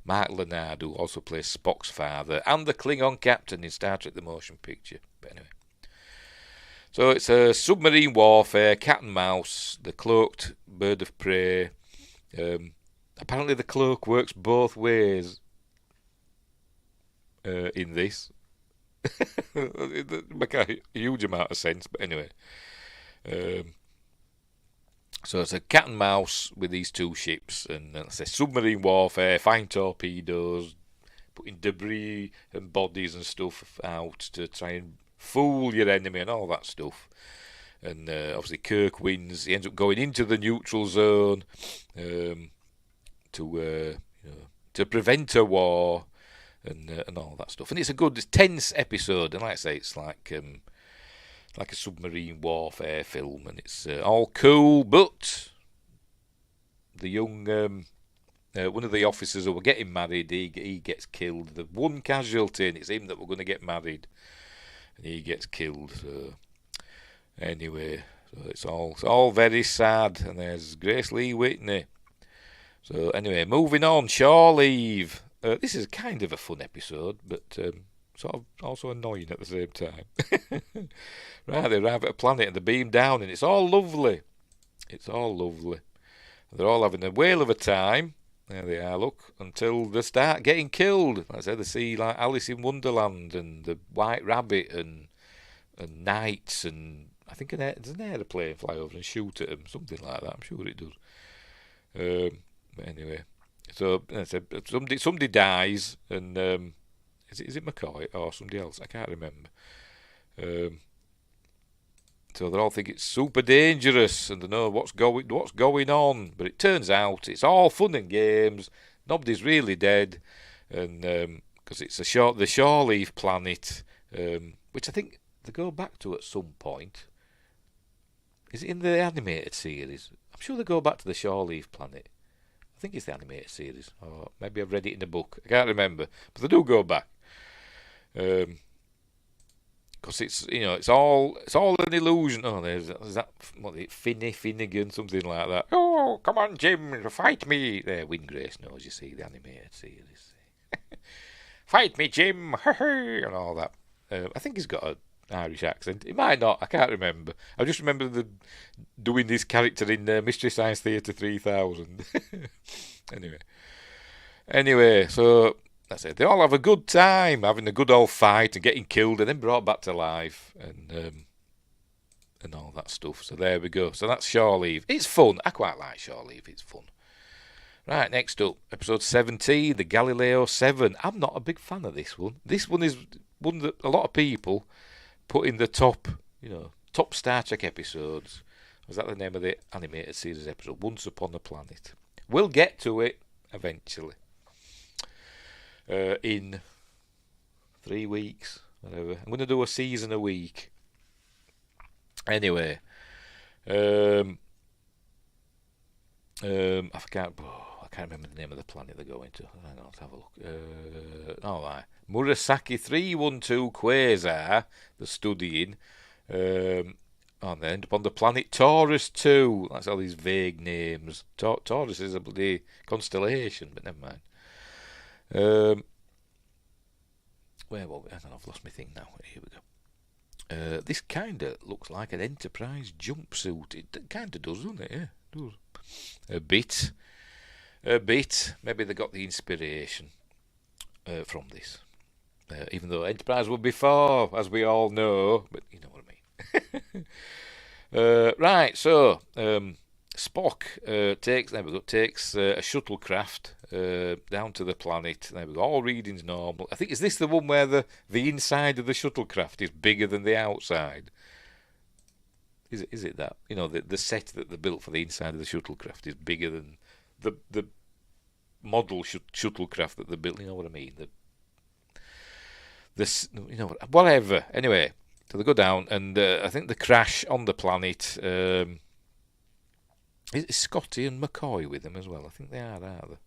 Mark Lenard, who also plays Spock's father and the Klingon captain in Star Trek: The Motion Picture. But anyway. So it's a submarine warfare, cat and mouse, the cloaked bird of prey. Apparently the cloak works both ways in this. It makes a huge amount of sense, but anyway. So it's a cat and mouse with these two ships, and it's a submarine warfare, find torpedoes, putting debris and bodies and stuff out to try and fool your enemy and all that stuff. And obviously Kirk wins. He ends up going into the neutral zone to prevent a war and all that stuff. And it's a good, tense episode. And like I say, it's like a submarine warfare film, and it's all cool. But the young one of the officers who were getting married, he gets killed. The one casualty, and it's him that we're going to get married, and he gets killed. So anyway, so it's all very sad, and there's Grace Lee Whitney. So anyway, moving on, Shore Leave. This is kind of a fun episode, but sort of also annoying at the same time. Right, they arrive at a planet and they beam down, and it's all lovely. It's all lovely. They're all having a whale of a time. There they are, look, until they start getting killed. Like I said, they see like Alice in Wonderland and the White Rabbit and knights, and I think there's an aeroplane fly over and shoot at them, something like that. I'm sure it does. But anyway, so somebody dies, and is it McCoy or somebody else? I can't remember. So they all think it's super dangerous, and they know what's going on. But it turns out it's all fun and games. Nobody's really dead, and because it's the Shore Leave planet, which I think they go back to at some point. Is it in the animated series? I'm sure they go back to the Shore Leave planet. I think it's the animated series, or maybe I've read it in a book. I can't remember, but they do go back. Because it's all an illusion. Oh, there's that Finnegan, something like that. Oh, come on, Jim, fight me. There, Winggrace knows. You see the animated series. Fight me, Jim, and all that. I think he's got an Irish accent. He might not. I can't remember. I just remember doing this character in Mystery Science Theatre 3000. Anyway, so. That's it. They all have a good time, having a good old fight and getting killed and then brought back to life and all that stuff. So there we go. So that's Shore Leave. It's fun. I quite like Shore Leave. It's fun. Right, next up, episode 17, the Galileo 7. I'm not a big fan of this one. This one is one that a lot of people put in the top Star Trek episodes. Was that the name of the animated series episode? Once Upon a Planet. We'll get to it eventually. In 3 weeks, whatever. I'm going to do a season a week. Anyway, I can't remember the name of the planet they're going to. Hang on, let's have a look. All right, Murasaki 312 Quasar. They're studying. And they end up on the planet Taurus 2. That's all these vague names. Taurus is a bloody constellation, but never mind. Where were we? I don't know, I've lost my thing now. Here we go. This kind of looks like an Enterprise jumpsuit. It kind of does, doesn't it? Yeah, it does. A bit. Maybe they got the inspiration from this. Even though Enterprise would be 4, as we all know, but you know what I mean. Right, so Spock takes a shuttlecraft down to the planet. There we go. All readings normal. I think, is this the one where the inside of the shuttlecraft is bigger than the outside? Is it that? You know, the set that they built for the inside of the shuttlecraft is bigger than the model shuttlecraft that they built. You know what I mean? You know, whatever. Anyway, so they go down, and I think the crash on the planet. Is Scotty and McCoy with them as well? I think they are, aren't they?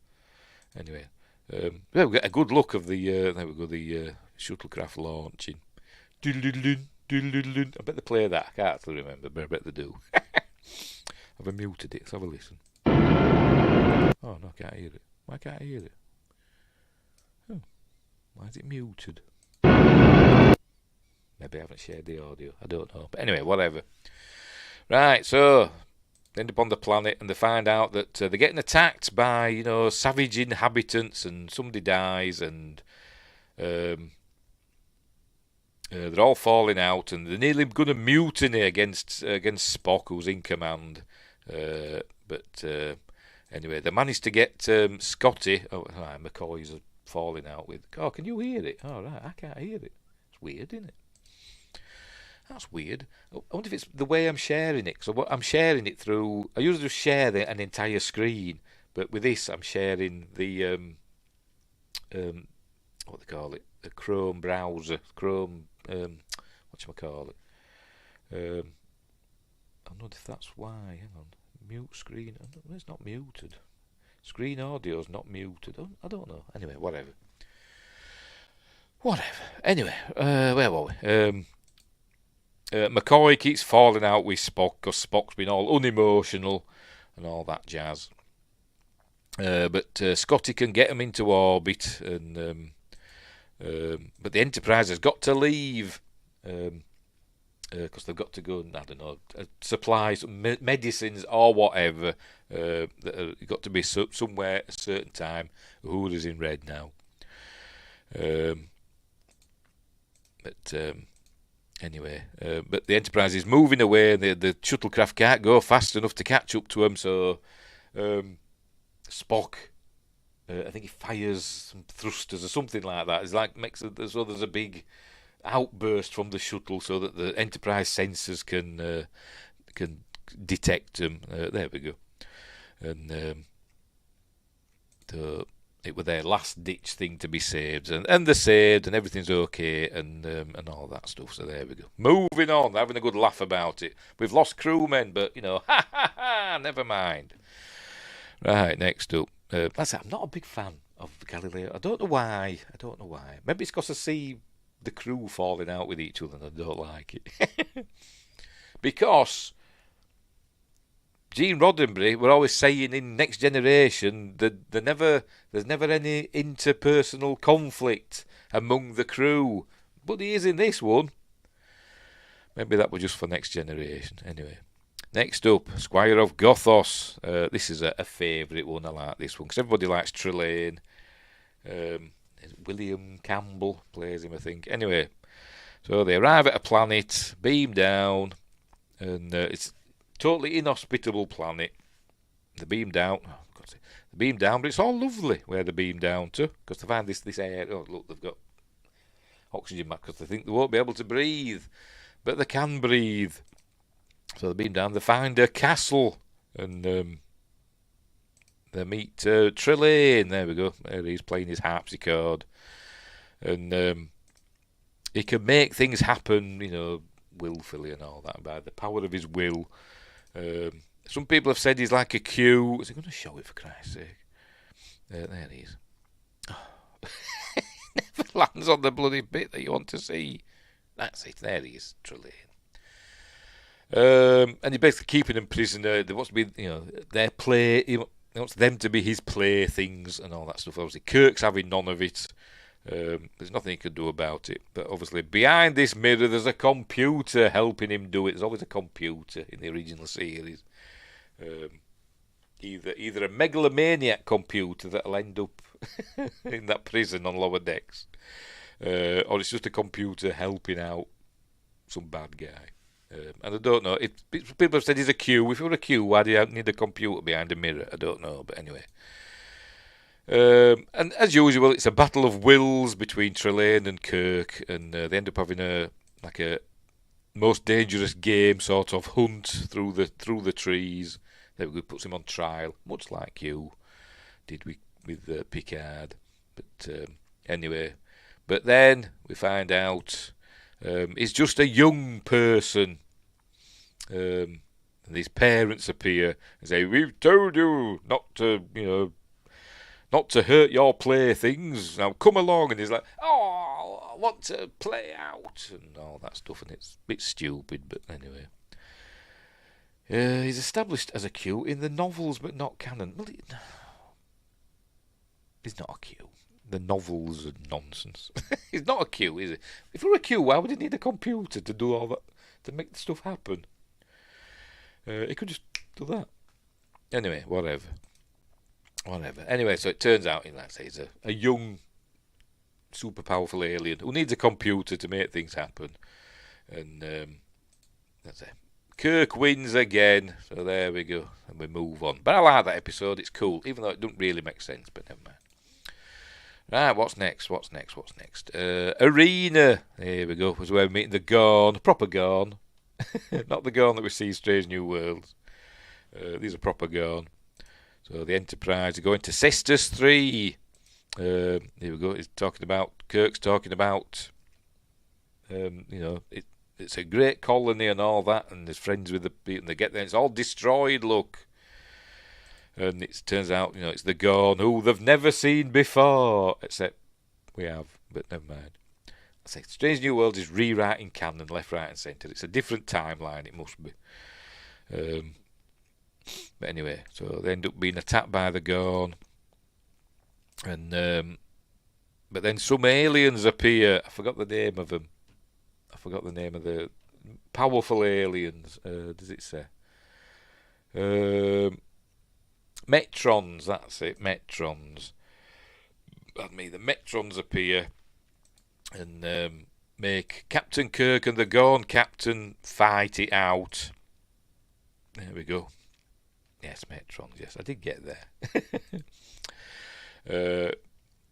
Anyway, yeah, we get a good look of the. There we go, the shuttlecraft launching. I bet they play that. I can't actually remember, but I bet they do. Have I muted it? Let's have a listen. Oh no, I can't hear it. Why can't I hear it? Oh, why is it muted? Maybe I haven't shared the audio. I don't know. But anyway, whatever. Right, so they end up on the planet and they find out that they're getting attacked by, you know, savage inhabitants, and somebody dies, and they're all falling out, and they're nearly going to mutiny against Spock, who's in command. But anyway, they managed to get Scotty. Oh, right, McCoy's falling out with. Oh, can you hear it? Oh, right, I can't hear it. It's weird, isn't it? That's weird. I wonder if it's the way I'm sharing it. So I'm sharing it through. I usually just share an entire screen, but with this, I'm sharing the what they call it, the Chrome browser, Chrome. Whatchamacallit. I don't know if that's why. Hang on, mute screen. It's not muted. Screen audio's not muted. I don't know. Anyway, whatever. Anyway, where were we? McCoy keeps falling out with Spock because Spock's been all unemotional and all that jazz. But Scotty can get him into orbit, and but the Enterprise has got to leave because they've got to go and, I don't know, supply some medicines or whatever that have got to be somewhere at a certain time. Uhura's in red now. Anyway, but the Enterprise is moving away, and the shuttlecraft can't go fast enough to catch up to them, so Spock, I think he fires some thrusters or something like that. It's like so there's a big outburst from the shuttle so that the Enterprise sensors can detect them. There we go. And so it was their last ditch thing to be saved, and they're saved, and everything's okay, and all that stuff. So there we go. Moving on, having a good laugh about it. We've lost crewmen, but you know, ha ha ha, never mind. Right, next up. That's it. I'm not a big fan of Galileo. I don't know why. Maybe it's because I see the crew falling out with each other and I don't like it. Because Gene Roddenberry were always saying in Next Generation that there's never any interpersonal conflict among the crew. But he is in this one. Maybe that was just for Next Generation. Anyway. Next up, Squire of Gothos. This is a favourite one. I like this one because everybody likes Trelane. William Campbell plays him, I think. Anyway, so they arrive at a planet, beam down, and it's a totally inhospitable planet. They beam down. Oh, they beam down, but it's all lovely where they beam down to because they find this air. Oh, look, they've got oxygen mask because they think they won't be able to breathe, but they can breathe. So they beam down, they find a castle, and they meet Trelane. There we go. There he's playing his harpsichord. And he can make things happen, you know, willfully and all that, by the power of his will. Some people have said he's like a Q. Is he going to show it, for Christ's sake? There he is. Oh. Never lands on the bloody bit that you want to see. That's it. There he is, Trelane. And you're basically keeping them prisoner. They want to be, you know, their play. He wants them to be his playthings and all that stuff. Obviously, Kirk's having none of it. There's nothing he can do about it. But obviously, behind this mirror, there's a computer helping him do it. There's always a computer in the original series. Either a megalomaniac computer that'll end up in that prison on Lower Decks, or it's just a computer helping out some bad guy. And I don't know. People have said he's a Q. If you're a Q, why do you need a computer behind a mirror? I don't know. But anyway. And as usual, it's a battle of wills between Trelane and Kirk, and they end up having a most dangerous game sort of hunt through the trees. That puts him on trial, much like you did with Picard. But anyway, but then we find out he's just a young person. And his parents appear and say, "We've told you not to, not to hurt your playthings. Now come along." And he's like, "Oh, I want to play out," and all that stuff. And it's a bit stupid, but anyway. He's established as a Q in the novels, but not canon. Well, he's not a Q. The novels are nonsense. He's not a Q, is he? If we're a Q, why would he need a computer to do all that, to make the stuff happen? He could just do that. Anyway, whatever. Anyway, so it turns out, like I say, he's a young, super powerful alien who needs a computer to make things happen. And that's it. Kirk wins again, so there we go, and we move on. But I like that episode, it's cool, even though it doesn't really make sense, but never mind. Right, what's next? Arena, here we go, was where we're meeting the Gorn, proper Gorn, not the Gorn that we see in Strange New Worlds. These are proper Gorn. So the Enterprise are going to Cestus 3. Here we go, Kirk's talking about, it's a great colony and all that, and there's friends with the people, and they get there, and it's all destroyed, look. And it turns out, it's the Gorn who they've never seen before, except we have, but never mind. I say, Strange New Worlds is rewriting canon left, right, and centre. It's a different timeline, it must be. But anyway, so they end up being attacked by the Gorn, and but then some aliens appear. I forgot the name of them. I forgot the name of the powerful aliens. Does it say? Metrons, that's it, Metrons. Pardon me, the Metrons appear and make Captain Kirk and the Gorn captain fight it out. There we go. Yes, Metrons, yes, I did get there.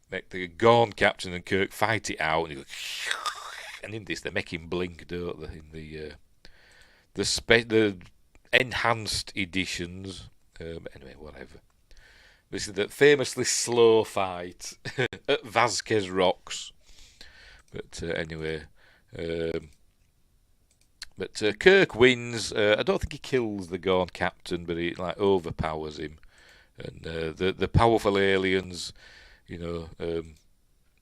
Make the Gorn captain and Kirk fight it out, and in this they make him blink, don't they? In the enhanced editions. Anyway, whatever. This is the famously slow fight at Vasquez Rocks. But anyway, Kirk wins. I don't think he kills the Gorn captain, but he overpowers him. And the powerful aliens,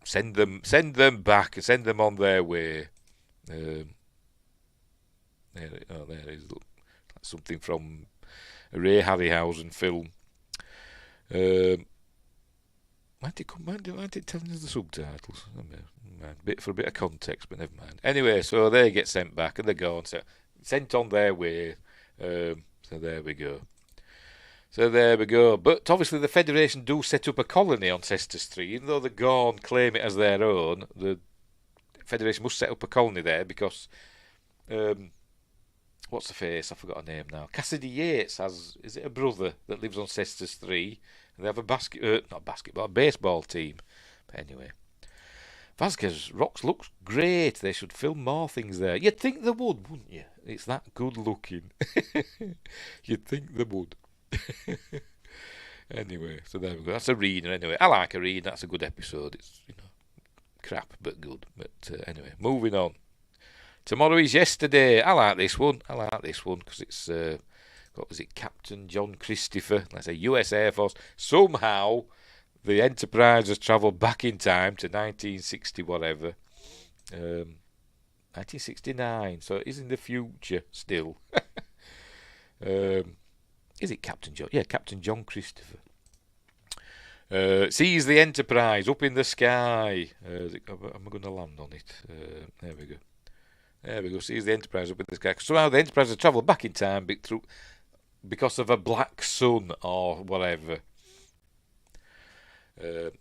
send them back, send them on their way. There is something from a Ray Harryhausen film. Why did it tell us the subtitles? For a bit of context, but never mind. Anyway, so they get sent back, and they're gone. So sent on their way. So there we go. But obviously the Federation do set up a colony on Cestus 3, even though the Gorn claim it as their own. The Federation must set up a colony there because what's the face? I forgot her name now. Cassidy Yates is it a brother that lives on Cestus 3? And they have a baseball team. But anyway, Vasquez Rocks looks great. They should film more things there. You'd think they would, wouldn't you? It's that good looking. You'd think they would. Anyway, so there we go. That's Arena. Anyway, I like Arena. That's a good episode. It's crap but good. But anyway, moving on. Tomorrow is Yesterday. I like this one because it's what was it? Captain John Christopher. Let's say U.S. Air Force. Somehow the Enterprise has travelled back in time to 1960 whatever. 1969. So it is in the future still. Is it Captain John? Yeah, Captain John Christopher. Sees the Enterprise up in the sky. Am I going to land on it? There we go. Sees the Enterprise up in the sky. Somehow the Enterprise has travelled back in time because of a black sun or whatever.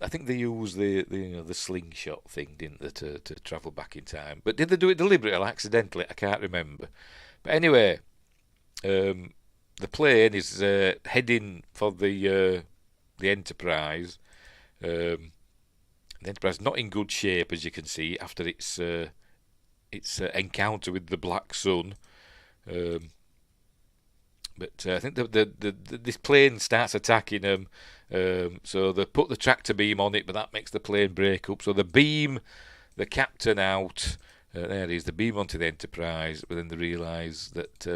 I think they used the slingshot thing, didn't they, to travel back in time? But did they do it deliberately or accidentally? I can't remember. But anyway, the plane is heading for the Enterprise. The Enterprise is not in good shape, as you can see, after its encounter with the Black Sun. But I think this plane starts attacking them. So they put the tractor beam on it, but that makes the plane break up. So they beam the captain out. There it is. They beam onto the Enterprise, but then they realise that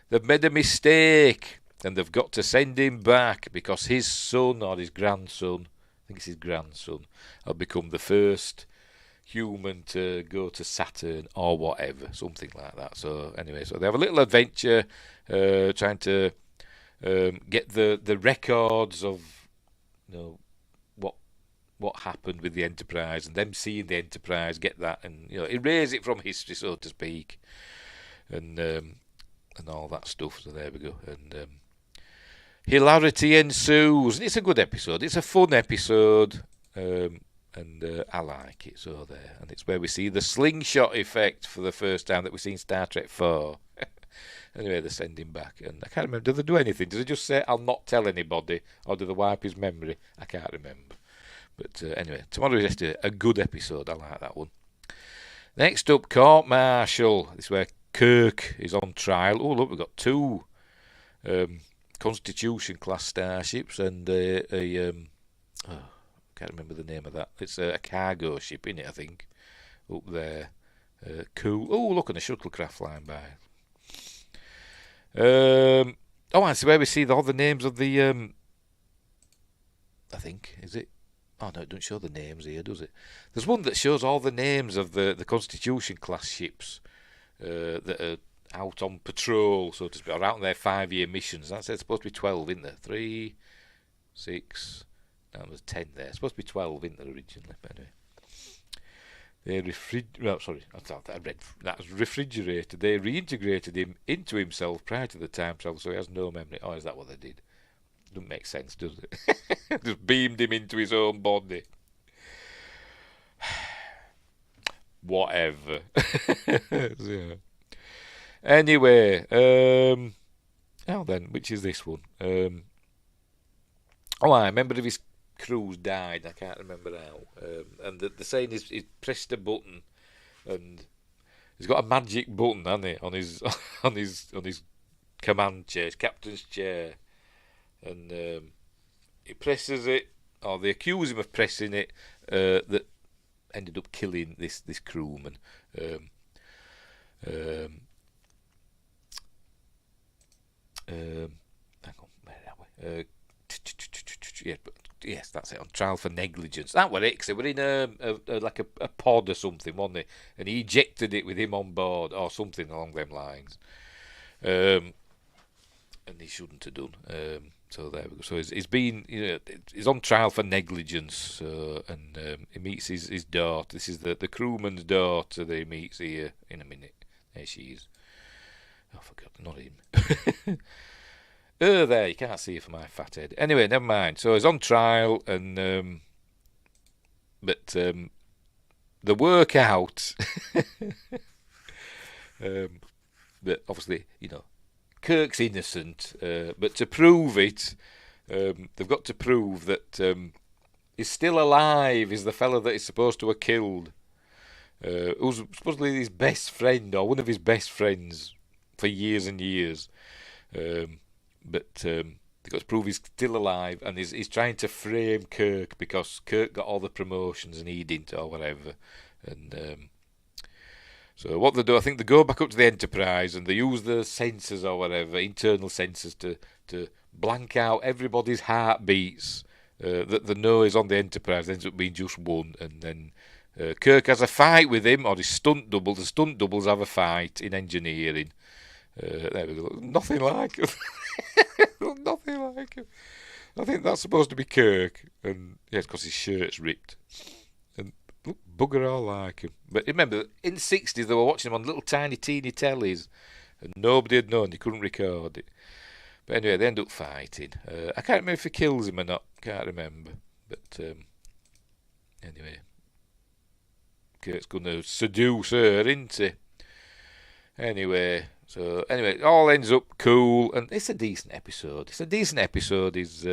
they've made a mistake and they've got to send him back because his son or his grandson, I think it's his grandson, will become the first human to go to Saturn or whatever, something like that. So anyway, so they have a little adventure trying to get the records of what happened with the Enterprise, and them seeing the Enterprise, get that, and erase it from history, so to speak, and all that stuff. So there we go. And hilarity ensues. It's a good episode. It's a fun episode. And I like it, so there. And it's where we see the slingshot effect for the first time that we've seen Star Trek 4. Anyway, they send him back. And I can't remember, do they do anything? Do they just say, I'll not tell anybody? Or do they wipe his memory? I can't remember. But anyway, tomorrow is just a good episode. I like that one. Next up, Court Martial. This is where Kirk is on trial. Oh, look, we've got two Constitution-class starships and can't remember the name of that. It's a cargo ship, isn't it, I think? Up there. Cool. Oh, look, at a shuttlecraft flying by. I see where we see all the names of the... I think, is it? Oh, no, it doesn't show the names here, does it? There's one that shows all the names of the Constitution-class ships that are out on patrol, so to speak, or out on their 5-year missions. That's supposed to be 12, isn't there? 3, 6... That was 10 there. It's supposed to be 12, isn't there, originally? But anyway. I read that was refrigerated. They reintegrated him into himself prior to the time travel, so he has no memory. Oh, is that what they did? Doesn't make sense, does it? Just beamed him into his own body. Whatever. So, anyway, now then, which is this one? I remember if his crew's died. I can't remember how. And the saying is, he pressed a button, and he's got a magic button, hasn't he, on his on his command chair, his captain's chair, and he presses it, or they accuse him of pressing it. That ended up killing this crewman. Hang on, where are we? Yes, that's it. On trial for negligence. That were it. 'Cause they were in a pod or something, wasn't they? And he ejected it with him on board, or something along them lines. And he shouldn't have done. So there we go. So he's been, he's on trial for negligence. And he meets his daughter. This is the crewman's daughter that he meets here in a minute. There she is. Oh, for God, not him. There, you can't see it for my fat head. Anyway, never mind. So he's on trial, and but the work out that obviously, Kirk's innocent, but to prove it, they've got to prove that he's still alive, is the fella that he's supposed to have killed, who's supposedly his best friend, or one of his best friends, for years and years. But they've got to prove he's still alive, and he's trying to frame Kirk because Kirk got all the promotions and he didn't, or whatever. And so what they do, I think they go back up to the Enterprise and they use the sensors or whatever, internal sensors, to blank out everybody's heartbeats that they know is on the Enterprise. It ends up being just one, and then Kirk has a fight with him, or his stunt double. The stunt doubles have a fight in engineering. There we go. Nothing like him. Nothing like him. I think that's supposed to be Kirk, and yes, because his shirt's ripped. And look, bugger all like him. But remember, in the 60s they were watching him on little tiny teeny tellies, and nobody had known, you couldn't record it. But anyway, they end up fighting. I can't remember if he kills him or not. Can't remember. But anyway, Kurt's going to seduce her, isn't he? Anyway, it all ends up cool, and it's a decent episode. Is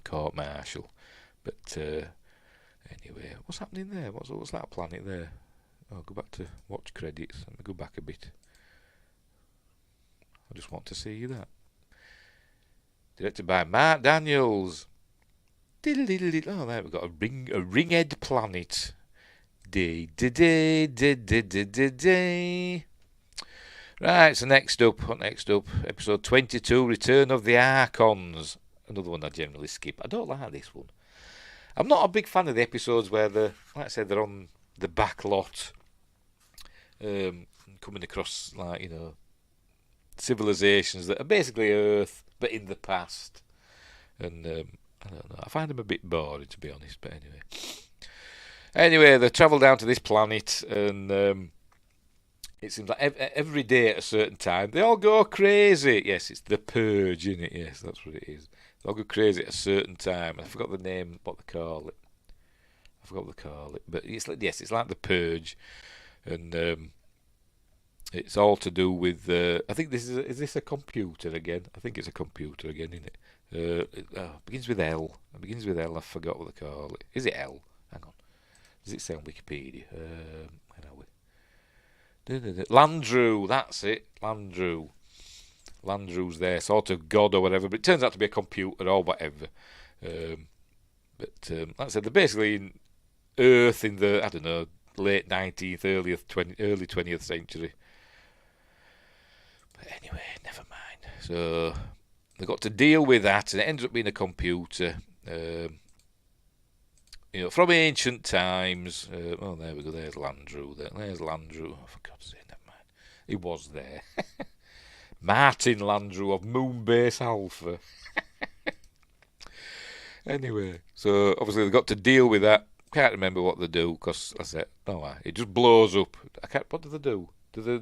court martial, but anyway, what's happening there? What's that planet there? Oh, go back to watch credits. Let me go back a bit. I just want to see that. Directed by Mark Daniels. Oh, there we've got a ringed planet. Day. Right, so next up, episode 22, Return of the Archons. Another one I generally skip. I don't like this one. I'm not a big fan of the episodes where they're on the back lot, coming across civilizations that are basically Earth but in the past, and I don't know. I find them a bit boring, to be honest. But anyway, they travel down to this planet, and it seems like every day at a certain time they all go crazy. Yes, it's the purge, isn't it? Yes, that's what it is. They all go crazy at a certain time. I forgot the name, what they call it. But it's like the purge, and it's all to do with. I think is this a computer again? I think it's a computer again, isn't it? It begins with L. I forgot what they call it. Is it L? Hang on. Does it say on Wikipedia? Where are we? Landru. That's it. Landru. Landru's there, sort of god or whatever, but it turns out to be a computer or whatever. But like I said, they're basically in Earth in the late 19th, early 20th century. But anyway, never mind. So they got to deal with that, and it ends up being a computer. From ancient times. There we go. There's Landru. There's Landru. Oh, for God's sake, never mind. He was there. Martin Landru of Moonbase Alpha. Anyway, so obviously they've got to deal with that. Can't remember what they do because it just blows up. What do they do? Do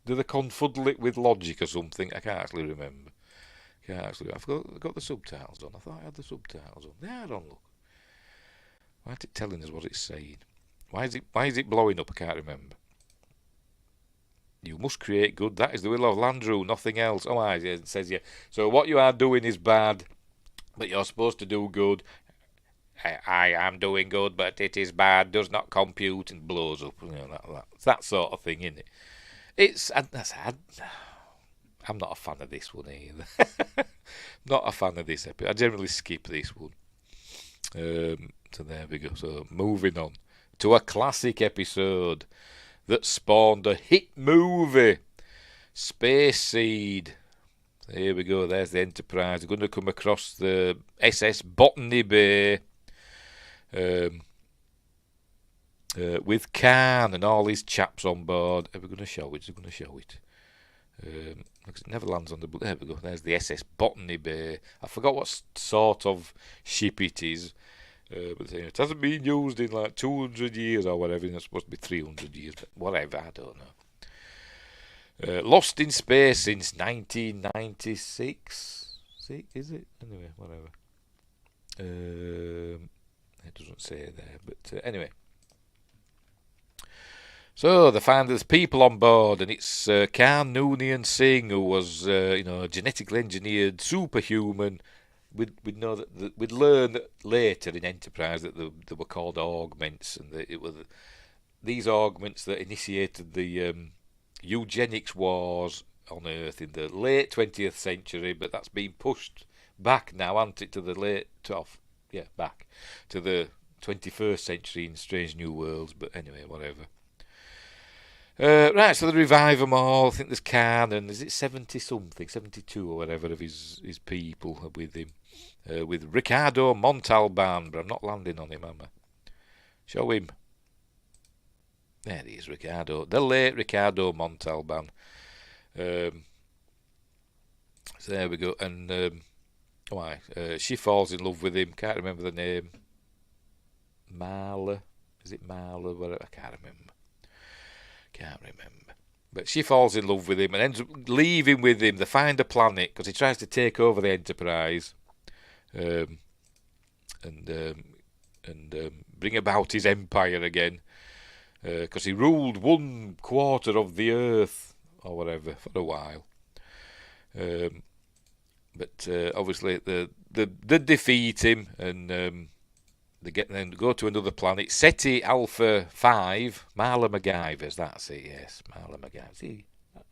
they confuddle it with logic or something? I can't actually remember. I've got the subtitles on. I thought I had the subtitles on. Yeah, I don't look. Why is it telling us what it's saying? Why is it blowing up? I can't remember. You must create good. That is the will of Landru, nothing else. Oh, it says So what you are doing is bad, but you're supposed to do good. I am doing good, but it is bad. Does not compute and blows up. That sort of thing, isn't it? I'm not a fan of this one either. Not a fan of this episode. I generally skip this one. So there we go. So moving on to a classic episode that spawned a hit movie, Space Seed. So here we go. There's the Enterprise. They're going to come across the SS Botany Bay with Khan and all his chaps on board. Are we going to show it? We're going to show it. It never lands on the. There we go. There's the SS Botany Bay. I forgot what sort of ship it is. But it hasn't been used in like 200 years or whatever. It's supposed to be 300 years, but whatever, I don't know. Lost in space since 1996. Is it? Anyway, whatever. It doesn't say there, but anyway. So they find there's people on board, and it's Khan Noonien Singh, who was, genetically engineered superhuman. We'd know that we'd learn later in Enterprise that they were called augments, and that it were these augments that initiated the eugenics wars on Earth in the late 20th century. But that's been pushed back now, hasn't it, to the back to the 21st century in Strange New Worlds. But anyway, whatever. Right, so they revive them all. I think there's Khan, and is it 70-something, 72 or whatever of his people with him. With Ricardo Montalban, but I'm not landing on him, am I? Show him. There he is, Ricardo. The late Ricardo Montalban. So there we go. And she falls in love with him. Can't remember the name. Marla. Is it Marla? Whatever. I can't remember. But she falls in love with him and ends up leaving with him. They find a planet because he tries to take over the Enterprise. bring about his empire again, because he ruled 1/4 of the earth or whatever for a while. But obviously they defeat him, and then go to another planet, SETI Alpha 5, Marla MacGyver's. That's it, yes, Marla MacGyver. See,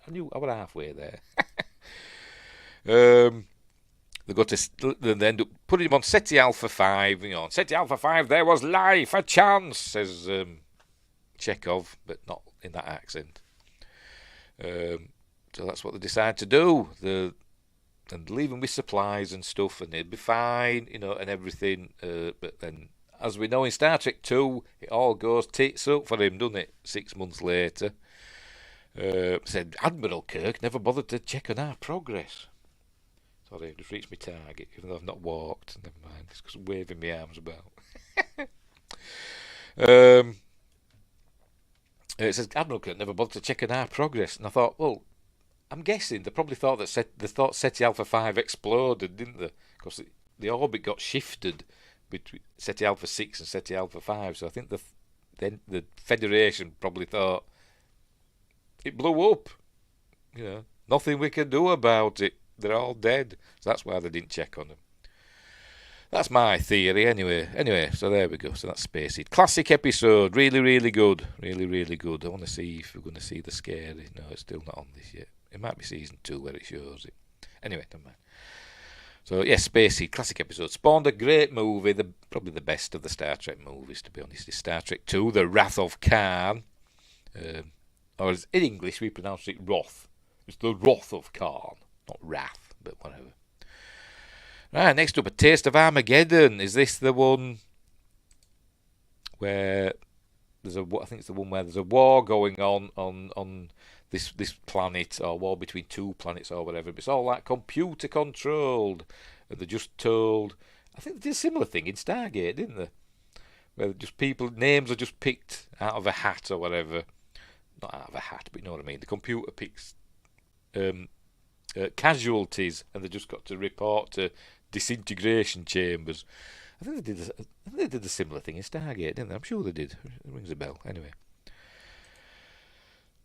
I knew I was halfway there. They end up putting him on SETI Alpha 5. On SETI Alpha 5 there was life, a chance, says Chekhov, but not in that accent. So that's what they decide to do. And leave him with supplies and stuff, and he'll be fine, and everything. But then, as we know in Star Trek 2, it all goes tits up for him, doesn't it? 6 months later. Said, Admiral Kirk never bothered to check on our progress. Sorry, I've just reached my target, even though I've not walked. Never mind, it's because I'm waving my arms about. It says, Admiral Kirk never bothered to check on our progress. And I thought, well, I'm guessing they probably thought that SETI Alpha 5 exploded, didn't they? Because the orbit got shifted between SETI Alpha 6 and SETI Alpha 5. So I think the Federation probably thought it blew up. Nothing we can do about it. They're all dead. So that's why they didn't check on them. That's my theory, anyway. So there we go. So that's Space Heat. Classic episode. Really, really good. Really, really good. I want to see if we're going to see the scary. No, it's still not on this yet. It might be season 2 where it shows it. Anyway, never mind. So, yes, Space Heat. Classic episode. Spawned a great movie. Probably the best of the Star Trek movies, to be honest, is Star Trek 2, The Wrath of Khan. Or in English, we pronounce it Wrath. It's The Wrath of Khan. Not Wrath, but whatever. Right, next up, A Taste of Armageddon. Is this the one where I think it's the one where there's a war going on this planet, or war between 2 planets or whatever, but it's all like computer controlled, and they're just told. I think they did a similar thing in Stargate, didn't they? Where just names are just picked out of a hat or whatever. Not out of a hat, but you know what I mean. The computer picks casualties, and they just got to report to disintegration chambers. I think they did a similar thing in Stargate, didn't they? I'm sure they did. It rings a bell. Anyway,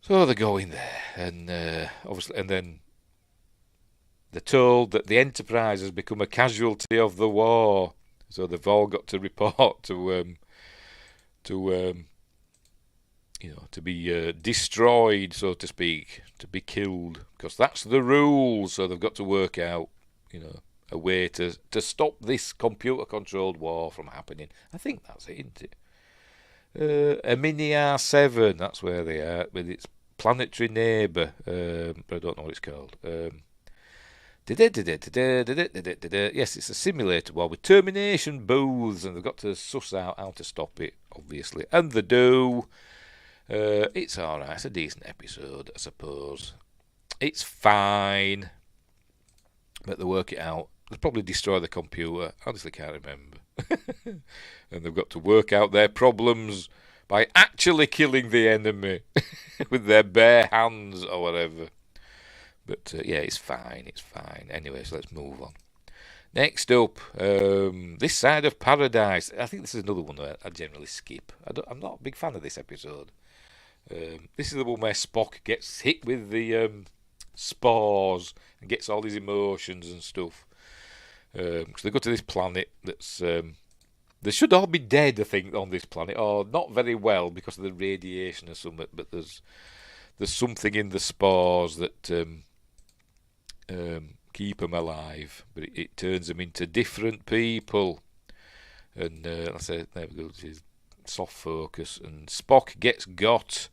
so they go in there, and obviously, and then they're told that the Enterprise has become a casualty of the war. So they've all got to report to be destroyed, so to speak, to be killed, because that's the rules. So they've got to work out, a way to stop this computer-controlled war from happening. I think that's it, isn't it? A Mini R7, that's where they are, with its planetary neighbour, but I don't know what it's called. Yes, it's a simulator war with termination booths, and they've got to suss out how to stop it, obviously. And they do. It's alright, it's a decent episode, I suppose. It's fine, but they work it out. They'll probably destroy the computer. I honestly can't remember. And they've got to work out their problems by actually killing the enemy with their bare hands or whatever. But yeah, it's fine. Anyway, so let's move on. Next up, This Side of Paradise. I think this is another one that I generally skip. I'm not a big fan of this episode. This is the one where Spock gets hit with the spores and gets all his emotions and stuff. So they go to this planet that's... they should all be dead, I think, on this planet, or not very well because of the radiation or something, but there's something in the spores that keep them alive, but it turns them into different people. And I said, there we go, this is soft focus, and Spock gets got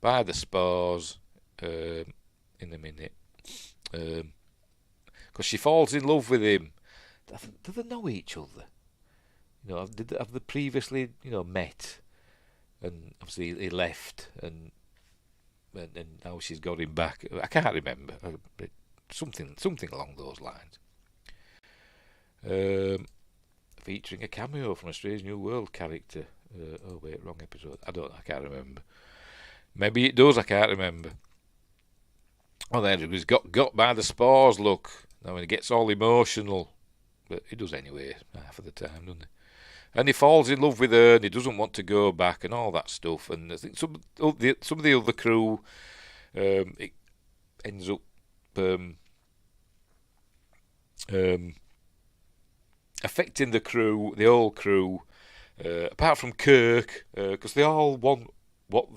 by the spores in a minute, because she falls in love with him. Do they know each other? Have they previously, met? And obviously he left, and now she's got him back. I can't remember. Something along those lines. Featuring a cameo from a Strange New World character. Oh wait, wrong episode. I can't remember. Maybe it does. I can't remember. Oh, there he was. Got by the spores. Look, now he gets all emotional, but he does anyway half of the time, doesn't he? And he falls in love with her, and he doesn't want to go back, and all that stuff. And I think some of the other crew, it ends up affecting the crew, the whole crew, apart from Kirk, because they all want what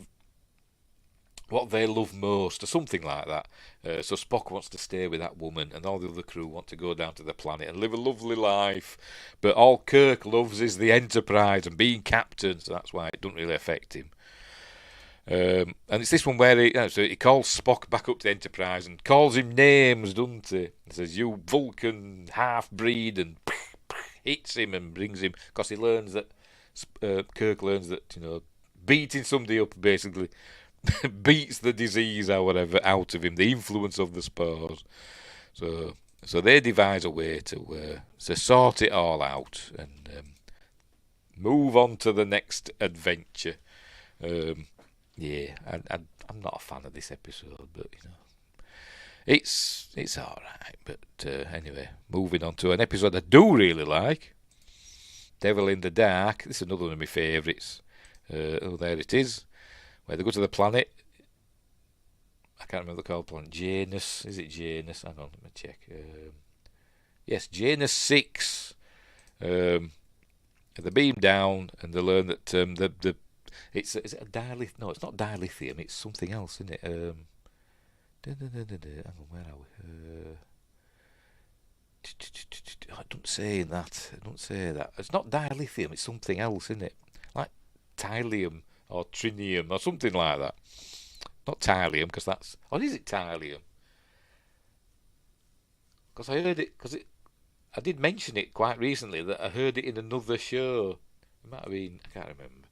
they love most, or something like that. So Spock wants to stay with that woman, and all the other crew want to go down to the planet and live a lovely life. But all Kirk loves is the Enterprise and being captain, so that's why it doesn't really affect him. And it's this one where he calls Spock back up to the Enterprise and calls him names, doesn't he? He says, "You Vulcan half-breed," and hits him and brings him, because he learns that, Kirk learns that, beating somebody up basically beats the disease or whatever out of him, the influence of the spores. So they devise a way to sort it all out and move on to the next adventure. I'm not a fan of this episode, but it's all right. But anyway, moving on to an episode I do really like, Devil in the Dark. This is another one of my favourites. There it is, where they go to the planet. I can't remember the called planet. Janus. Is it Janus? Hang on, let me check. Yes, Janus 6. They beam down and they learn that is it a dilithium? No, it's not dilithium. It's something else, isn't it? Hang on, where are we? Don't say that. Don't say that. It's not dilithium. It's something else, isn't it? Like thallium or trinium or something like that. Not thallium, because that's... Or is it thallium? Because I heard it... I did mention it quite recently, that I heard it in another show. It might have been... I can't remember.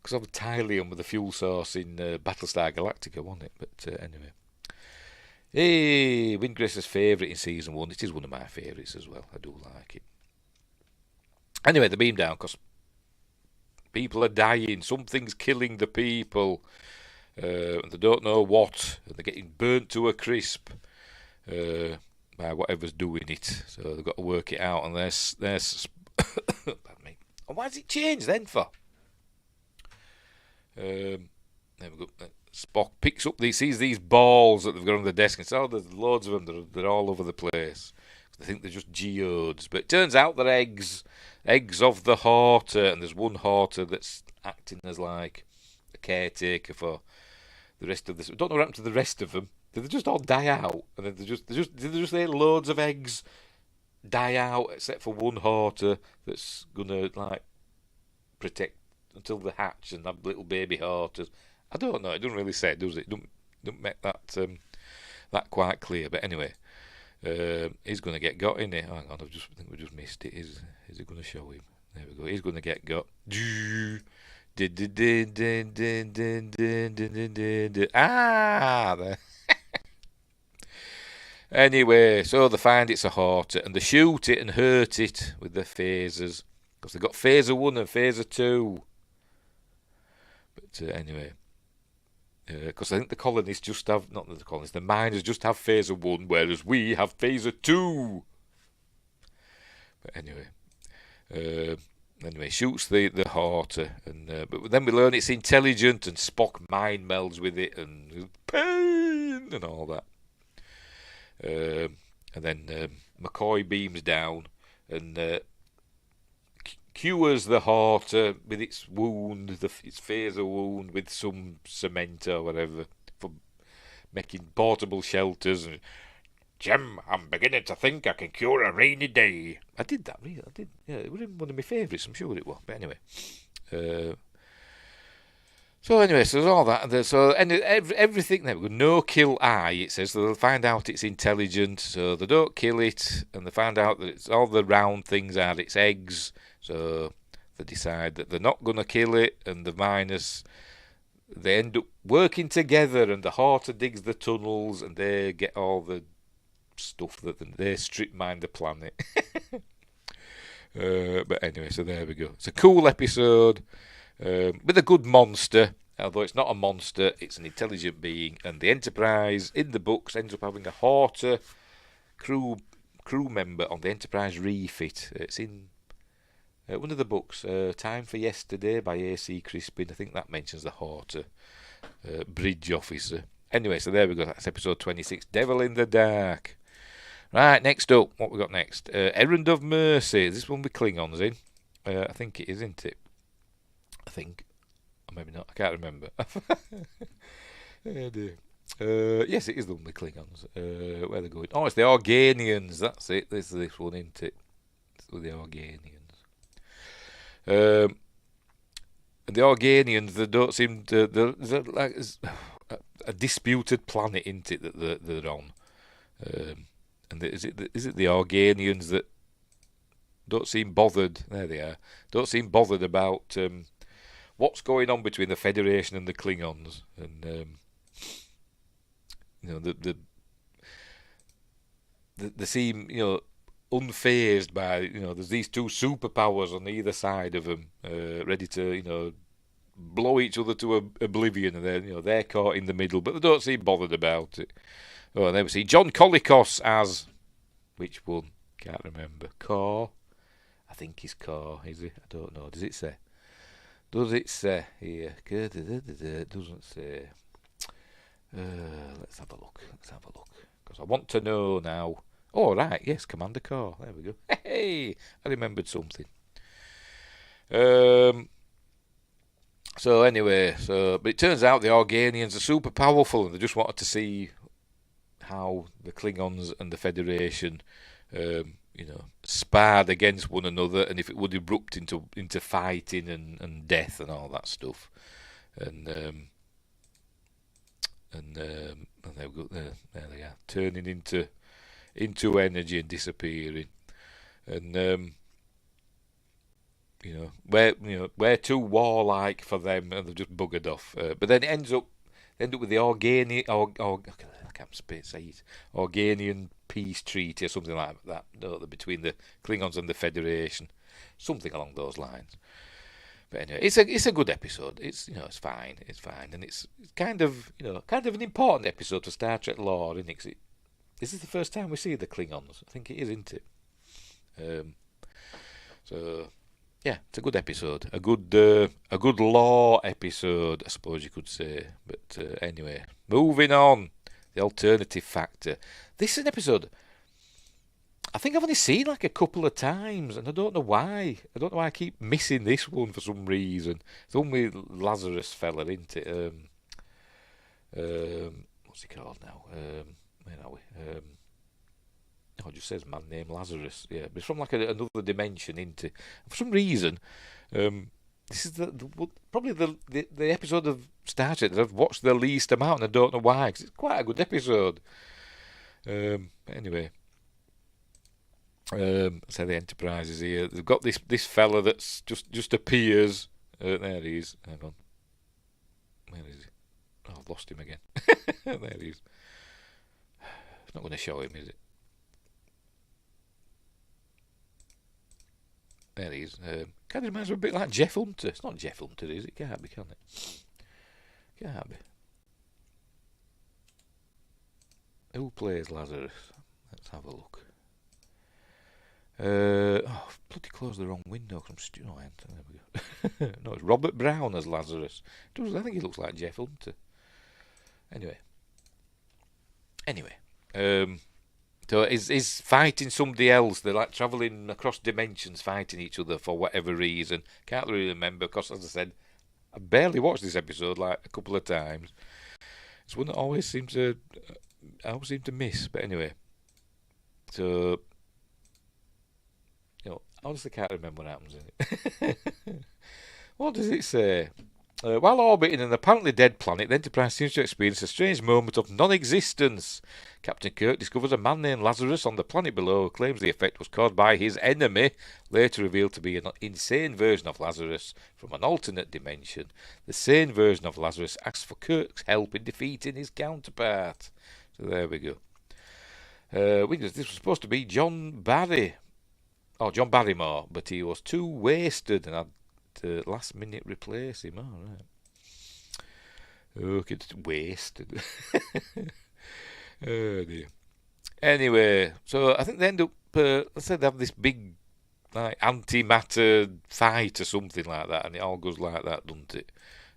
Because of thallium with the fuel source in Battlestar Galactica, wasn't it? But anyway. Hey, Windgrace's favourite in season 1. It is one of my favourites as well. I do like it. Anyway, they beam down because people are dying. Something's killing the people. They don't know what. And they're getting burnt to a crisp by whatever's doing it. So they've got to work it out. And there's pardon me. And why has it changed then for? There we go. Spock picks up sees these balls that they've got on the desk and says, "Oh, there's loads of them. They're all over the place." They think they're just geodes, but it turns out they're eggs of the Horta, and there's one Horta that's acting as like a caretaker for the rest of this. I don't know what happened to the rest of them. Did they just all die out? And then did they just let loads of eggs die out, except for one Horta that's gonna like protect until they hatch and have little baby Hortas. I don't know. It doesn't really say, does it? Don't make that that quite clear. But anyway, he's going to get got in it. Hang on, I think we just missed it. Is it going to show him? There we go. He's going to get got. There. Anyway, so they find it's a Horta and they shoot it and hurt it with their phasers, because they've got phaser 1 and phaser 2. But anyway, because I think the colonists just have, not the colonists, the miners just have phaser 1, whereas we have phaser 2. But anyway, shoots the Horta, and but then we learn it's intelligent, and Spock mind melds with it, and pain and all that. And then McCoy beams down and cures the Horta with its wound, its phaser wound, with some cement or whatever for making portable shelters. And Jim, I'm beginning to think I can cure a rainy day. I did that, really. I did. Yeah, it was one of my favourites. I'm sure it was. But anyway. So there's all that. So everything there. No kill eye. It says, so they'll find out it's intelligent. So they don't kill it, and they find out that it's all the round things are its eggs. So they decide that they're not going to kill it, and the miners, they end up working together, and the Horta digs the tunnels, and they get all the stuff that they strip mine the planet. But anyway, so there we go. It's a cool episode with a good monster. Although it's not a monster, it's an intelligent being, and the Enterprise in the books ends up having a Horta crew member on the Enterprise refit. It's in one of the books, Time for Yesterday by A.C. Crispin. I think that mentions the Horta bridge officer. Anyway, so there we go. That's episode 26, Devil in the Dark. Right, next up, what we got next? Errand of Mercy. Is this one with Klingons in? I think it is, isn't it? I think. Or maybe not. I can't remember. Oh dear. Yes, it is the one with Klingons. Where they're going? Oh, it's the Organians. That's it. This one, isn't it? It's the Organians. And the Organians, they don't seem to. They're like a disputed planet, isn't it, that they're on? And is it the Organians that don't seem bothered? There they are. Don't seem bothered about what's going on between the Federation and the Klingons, and they seem unfazed by there's these two superpowers on either side of them, ready to blow each other to oblivion, and they're caught in the middle, but they don't seem bothered about it. Oh, and then we see John Colicos as which one? Can't remember. Core, I think he's Core. Is he? I don't know. Does it say? Does it say here? It doesn't say. Let's have a look. Because I want to know now. Oh, right. Yes, Commander Core. There we go. Hey, I remembered something. So anyway, but it turns out the Organians are super powerful, and they just wanted to see how the Klingons and the Federation, sparred against one another, and if it would erupt into fighting and death and all that stuff, and there they are, turning into energy and disappearing, and we're too warlike for them, and they've just buggered off. But then it ends up with the I can't say it. Organian peace treaty or something like that, between the Klingons and the Federation, something along those lines. But anyway, it's a good episode. It's it's fine, and it's kind of an important episode for Star Trek lore, isn't it? This is the first time we see the Klingons. I think it is, isn't it? So yeah, it's a good episode, a good lore episode, I suppose you could say. But anyway, moving on. The Alternative Factor. This is an episode I think I've only seen like a couple of times, and I don't know why. I don't know why I keep missing this one for some reason. It's the one with Lazarus fella, isn't it? What's he called now? Where are we? Oh, it just says man named Lazarus. Yeah, but it's from like another dimension, isn't it? For some reason, this is probably the episode of Star Trek that I've watched the least amount, and I don't know why, because it's quite a good episode. Anyway, so the Enterprise is here. They've got this fella that's just appears. There he is. Hang on. Where is he? Oh, I've lost him again. There he is. It's not going to show him, is it? There he is. Kind of reminds me a bit like Jeff Hunter. It's not Jeff Hunter, is it? Can't be, can it? Can't be. Who plays Lazarus? Let's have a look. I've bloody closed the wrong window because I'm stupid. Oh, there we go. No, it's Robert Brown as Lazarus. I think he looks like Jeff Hunter. Anyway. So he's fighting somebody else. They're like travelling across dimensions, fighting each other for whatever reason. Can't really remember because, as I said, I barely watched this episode like a couple of times. It's one that I always seem to miss. But anyway, so I honestly can't remember what happens in it. What does it say? While orbiting an apparently dead planet, the Enterprise seems to experience a strange moment of non-existence. Captain Kirk discovers a man named Lazarus on the planet below, claims the effect was caused by his enemy, later revealed to be an insane version of Lazarus from an alternate dimension. The sane version of Lazarus asks for Kirk's help in defeating his counterpart. So there we go. This was supposed to be John Barrymore, but he was too wasted and had to last minute replace him. All right. Okay, wasted. Oh dear. Anyway, so I think they end up. Let's say they have this big like antimatter fight or something like that, and it all goes like that, doesn't it?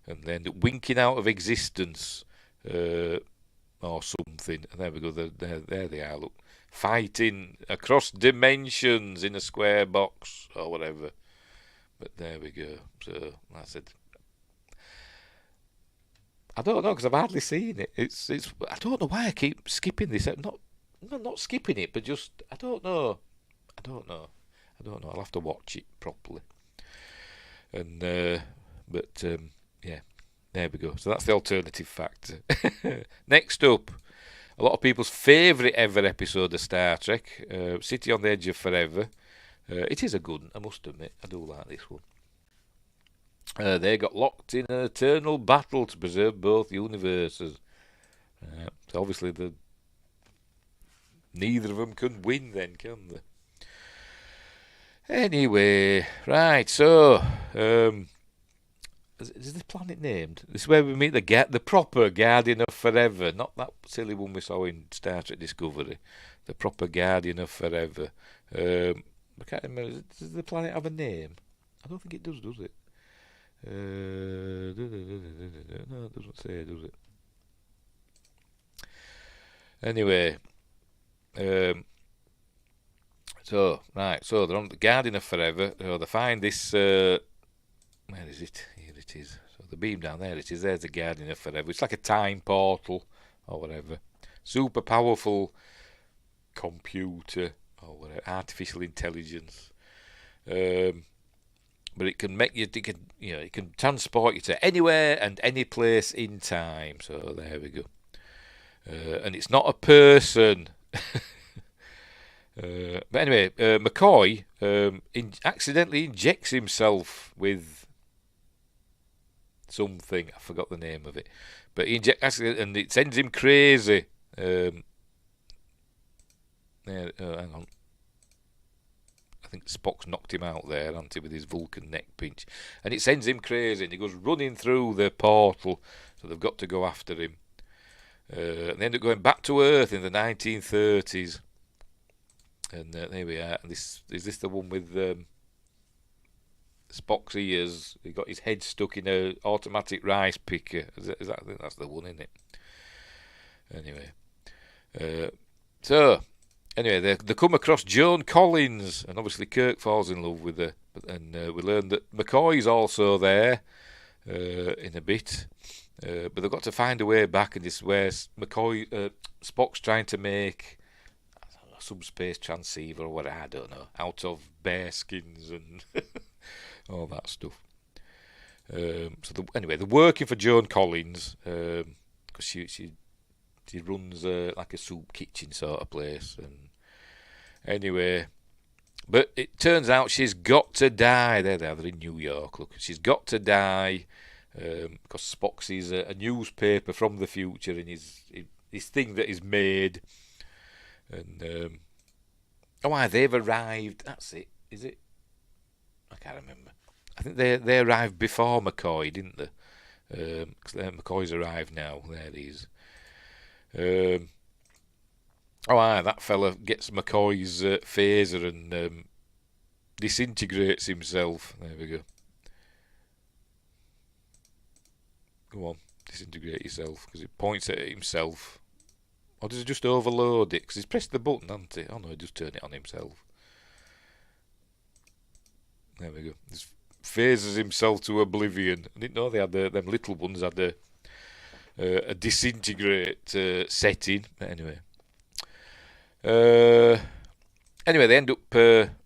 And they end up winking out of existence, or something. And there we go. There they are. Look, fighting across dimensions in a square box or whatever. But there we go. So I said, I don't know because I've hardly seen it. It's. I don't know why I keep skipping this. Not skipping it, but just I don't know. I don't know. I don't know. I'll have to watch it properly. And yeah, there we go. So that's the alternative factor. Next up, a lot of people's favourite ever episode of Star Trek, City on the Edge of Forever. It is a good one, I must admit. I do like this one. They got locked in an eternal battle to preserve both universes. So obviously, neither of them can win then, can they? Anyway, right, so, is the planet named? This is where we meet the proper Guardian of Forever, not that silly one we saw in Star Trek Discovery. The proper Guardian of Forever. I can't remember, does the planet have a name? I don't think it does it? No, it doesn't say, does it? Anyway, so they're on the Guardian of Forever. So they find this. Where is it? Here it is. So the beam down there. It is. There's the Guardian of Forever. It's like a time portal or whatever. Super powerful computer or whatever, artificial intelligence. But it can make you. It can transport you to anywhere and any place in time. So there we go. And it's not a person. But anyway, McCoy accidentally injects himself with something. I forgot the name of it, but he and it sends him crazy. Hang on. I think Spock's knocked him out there, hasn't he, with his Vulcan neck pinch, and it sends him crazy, and he goes running through the portal. So they've got to go after him. And they end up going back to Earth in the 1930s. And there we are. Is this the one with Spock's ears? He got his head stuck in a automatic rice picker. I think that's the one, isn't it? Anyway, anyway, they come across Joan Collins, and obviously Kirk falls in love with her. And we learn that McCoy's also there in a bit. But they've got to find a way back, and this is where Spock's trying to make a subspace transceiver or whatever, I don't know, out of bear skins and all that stuff. Anyway, they're working for Joan Collins because she runs like a soup kitchen sort of place. And anyway, but it turns out she's got to die. There they are. They're in New York. Look, she's got to die. Because Spock sees a newspaper from the future in his thing that is made, and they've arrived. That's it. Is it? I can't remember. I think they arrived before McCoy, didn't they? Because McCoy's arrived now. There he is. That fella gets McCoy's phaser and disintegrates himself. There we go. Go on, disintegrate yourself, because it points at himself. Or does he just overload it? Because he's pressed the button, hasn't he? Oh no, he just turned it on himself. There we go. He phases himself to oblivion. I didn't know they had them little ones had a disintegrate setting. But anyway, they end up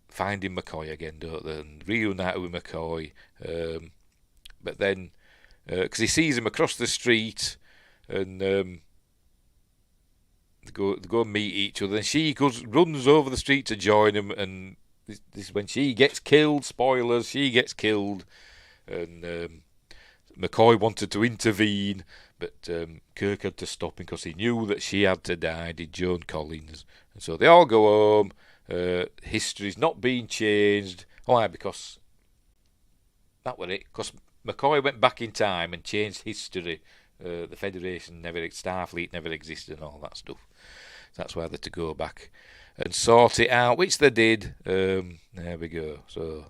finding McCoy again, don't they? And reunite with McCoy. But then, because he sees him across the street, and they go and meet each other. And she runs over the street to join him, and this is when she gets killed. Spoilers: she gets killed, and McCoy wanted to intervene, but Kirk had to stop him because he knew that she had to die. Did Joan Collins, and so they all go home. History's not being changed. Why? Because that was it. Because McCoy went back in time and changed history. The Federation Starfleet never existed and all that stuff. So that's why they had to go back. and sort it out, which they did. There we go. So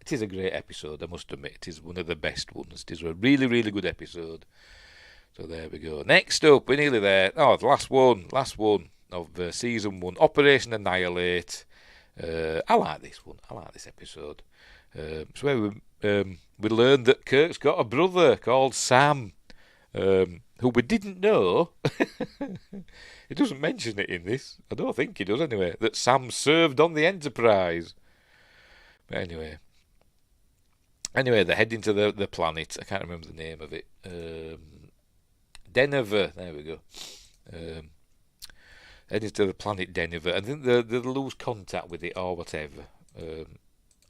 it is a great episode, I must admit. It is one of the best ones. It is a really, really good episode. So there we go. Next up, we're nearly there. Oh, the last one of season 1, Operation Annihilate. I like this one. I like this episode. It's where we learned that Kirk's got a brother called Sam, who we didn't know. He doesn't mention it in this. I don't think he does anyway. That Sam served on the Enterprise. But anyway, they're heading to the planet. I can't remember the name of it. Denver. There we go. Heading to the planet Denver. I think they lose contact with it or whatever. I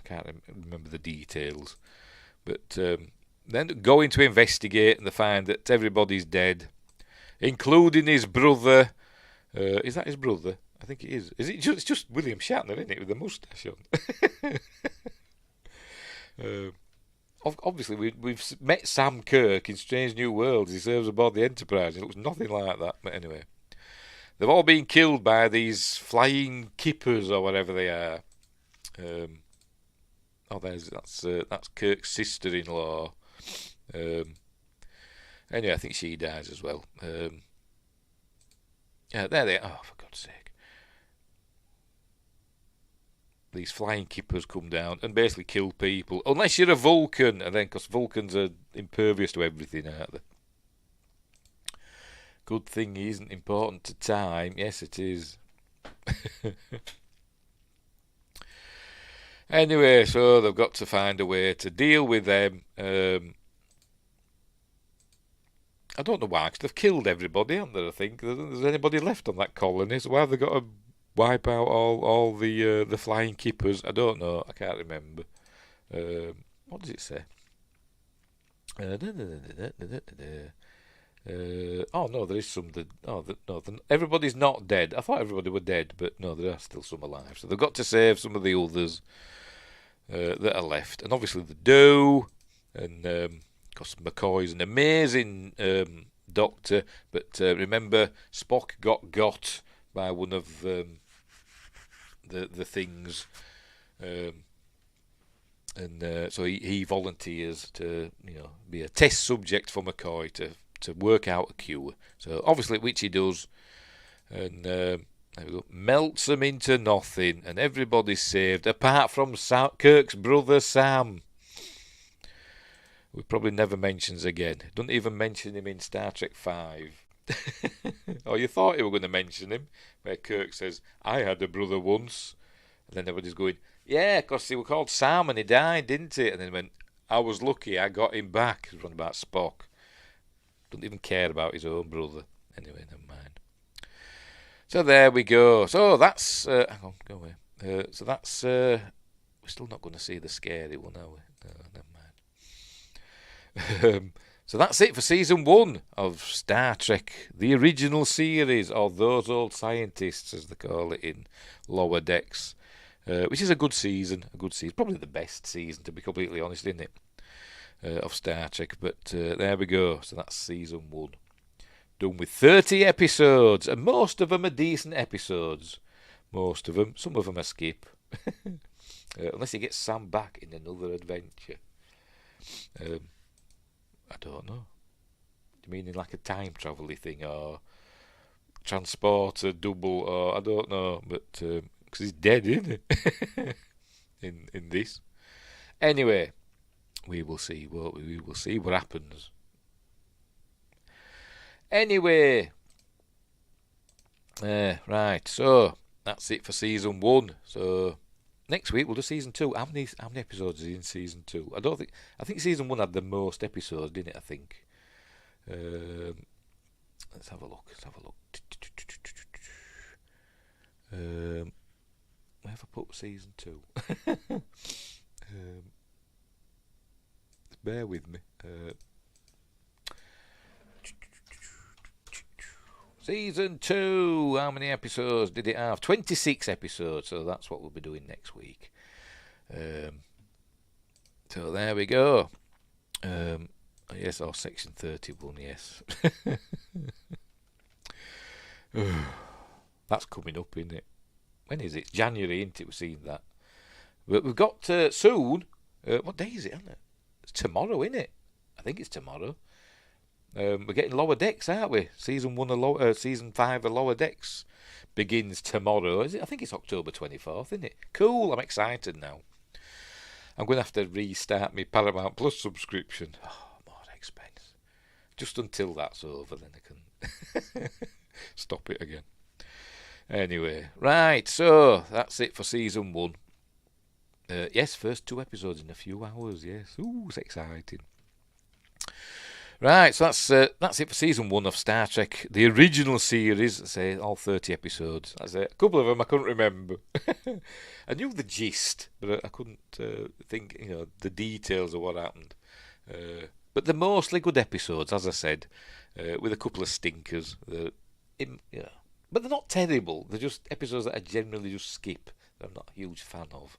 can't remember the details. But then going to investigate, and they find that everybody's dead, including his brother. Is that his brother? I think it is. Is it just? It's just William Shatner, isn't it, with the moustache on? Obviously, we've met Sam Kirk in Strange New Worlds. He serves aboard the Enterprise. It looks nothing like that. But anyway, they've all been killed by these flying kippers or whatever they are. That's Kirk's sister-in-law. Anyway, I think she dies as well. Yeah, there they are. Oh, for God's sake. These flying kippers come down and basically kill people. Unless you're a Vulcan. And then, because Vulcans are impervious to everything, aren't they? Good thing he isn't important to time. Yes, it is. Anyway, so they've got to find a way to deal with them. I don't know why, because they've killed everybody, haven't they? I think there's anybody left on that colony, so why have they got to wipe out all the flying kippers? I don't know. I can't remember. What does it say? Oh no, there is some. Everybody's not dead. I thought everybody were dead, but no, there are still some alive. So they've got to save some of the others that are left, and obviously the do, and because McCoy's an amazing doctor, but remember Spock got by one of the things, and so he volunteers to be a test subject for McCoy to work out a cure. So obviously, which he does, and there we go, melts them into nothing, and everybody's saved apart from Kirk's brother Sam. We probably never mentions again. Don't even mention him in Star Trek 5. Oh, you thought you were going to mention him, where Kirk says, "I had a brother once," and then everybody's going, "Yeah, because he was called Sam and he died, didn't he?" And then he went, "I was lucky, I got him back." It was about Spock. Don't even care about his own brother. Anyway, never mind. So there we go. So that's hang on, go away. So that's we're still not going to see the scary one, are we? No, never mind. So that's it for season 1 of Star Trek, the original series, or Those Old Scientists, as they call it in Lower Decks, which is a good season. Probably the best season, to be completely honest, isn't it? Of Star Trek, but there we go. So that's season 1, done with 30 episodes, and most of them are decent episodes. Most of them. Some of them are skip, unless you get Sam back in another adventure. I don't know. Do you mean in like a time travel-y thing, or transporter double, or I don't know, but because he's dead, isn't he? in this. Anyway, we will see what happens. Anyway, right. So that's it for season 1. So next week we'll do season 2. How many episodes is in season 2? I think season 1 had the most episodes, didn't it? I think. Let's have a look. Where have I put season 2? Bear with me. Season 2. How many episodes did it have? 26 episodes. So that's what we'll be doing next week. So there we go. Yes, or section 31. Yes. That's coming up, isn't it? When is it? It's January, isn't it? We've seen that. But we've got soon. What day is it? Isn't it? It's tomorrow, isn't it? I think it's tomorrow. We're getting Lower Decks, aren't we? Season 5 of Lower Decks begins tomorrow. Is it? I think it's October 24th, isn't it? Cool. I'm excited now. I'm going to have to restart my Paramount Plus subscription. Oh, more expense. Just until that's over, then I can stop it again. Anyway, right. So that's it for season 1. Yes, first 2 episodes in a few hours. Yes, ooh, it's exciting. Right, so that's it for season 1 of Star Trek, the original series. I say all 30 episodes. That's it. A couple of them I couldn't remember. I knew the gist, but I couldn't think, the details of what happened. But they're mostly good episodes, as I said, with a couple of stinkers. But they're not terrible. They're just episodes that I generally just skip. That I'm not a huge fan of.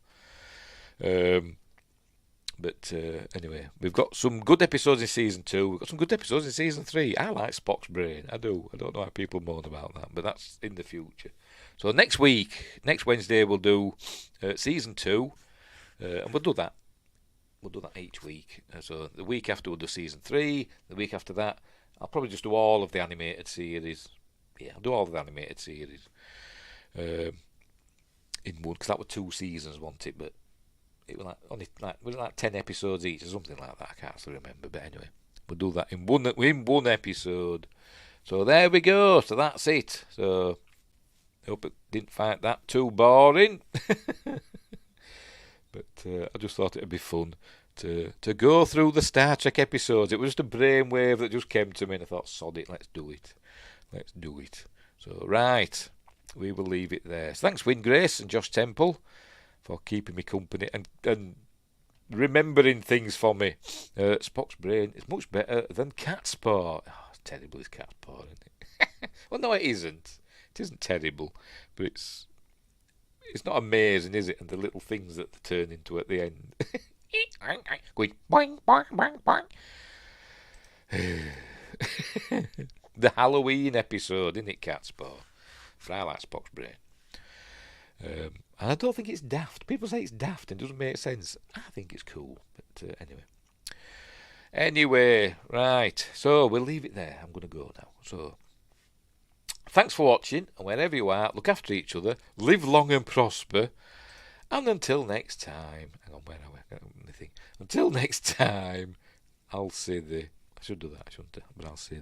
But anyway, we've got some good episodes in season 2. We've got some good episodes in season 3. I like Spock's brain. I do. I don't know how people moan about that, but that's in the future. So next Wednesday, we'll do season 2, and we'll do that. We'll do that each week. So the week after, we'll do season 3. The week after that, I'll probably just do all of the animated series. Yeah, I'll do all of the animated series in one, because that were 2 seasons, wasn't it? But it was like 10 episodes each or something like that. I can't still remember, but anyway, we'll do that in one episode. So there we go. So that's it. So I hope it didn't find that too boring. But I just thought it'd be fun to go through the Star Trek episodes. It was just a brainwave that just came to me, and I thought, sod it, let's do it. So right, we will leave it there. So thanks, Win Grace and Josh Temple, for keeping me company and remembering things for me. Spock's brain is much better than cat's paw. Oh, it's terrible, it's cat's paw, isn't it? Well, no, it isn't. It isn't terrible, but it's not amazing, is it? And the little things that they turn into at the end. Going boing, boing, boing, boing. The Halloween episode, isn't it, cat's paw? But I like Spock's brain. And I don't think it's daft. People say it's daft and it doesn't make sense. I think it's cool. But anyway, right. So we'll leave it there. I'm going to go now. So thanks for watching, and wherever you are, look after each other, live long and prosper, and until next time. Hang on, where are we? Until next time, I'll say I should do that, shouldn't I? But I'll say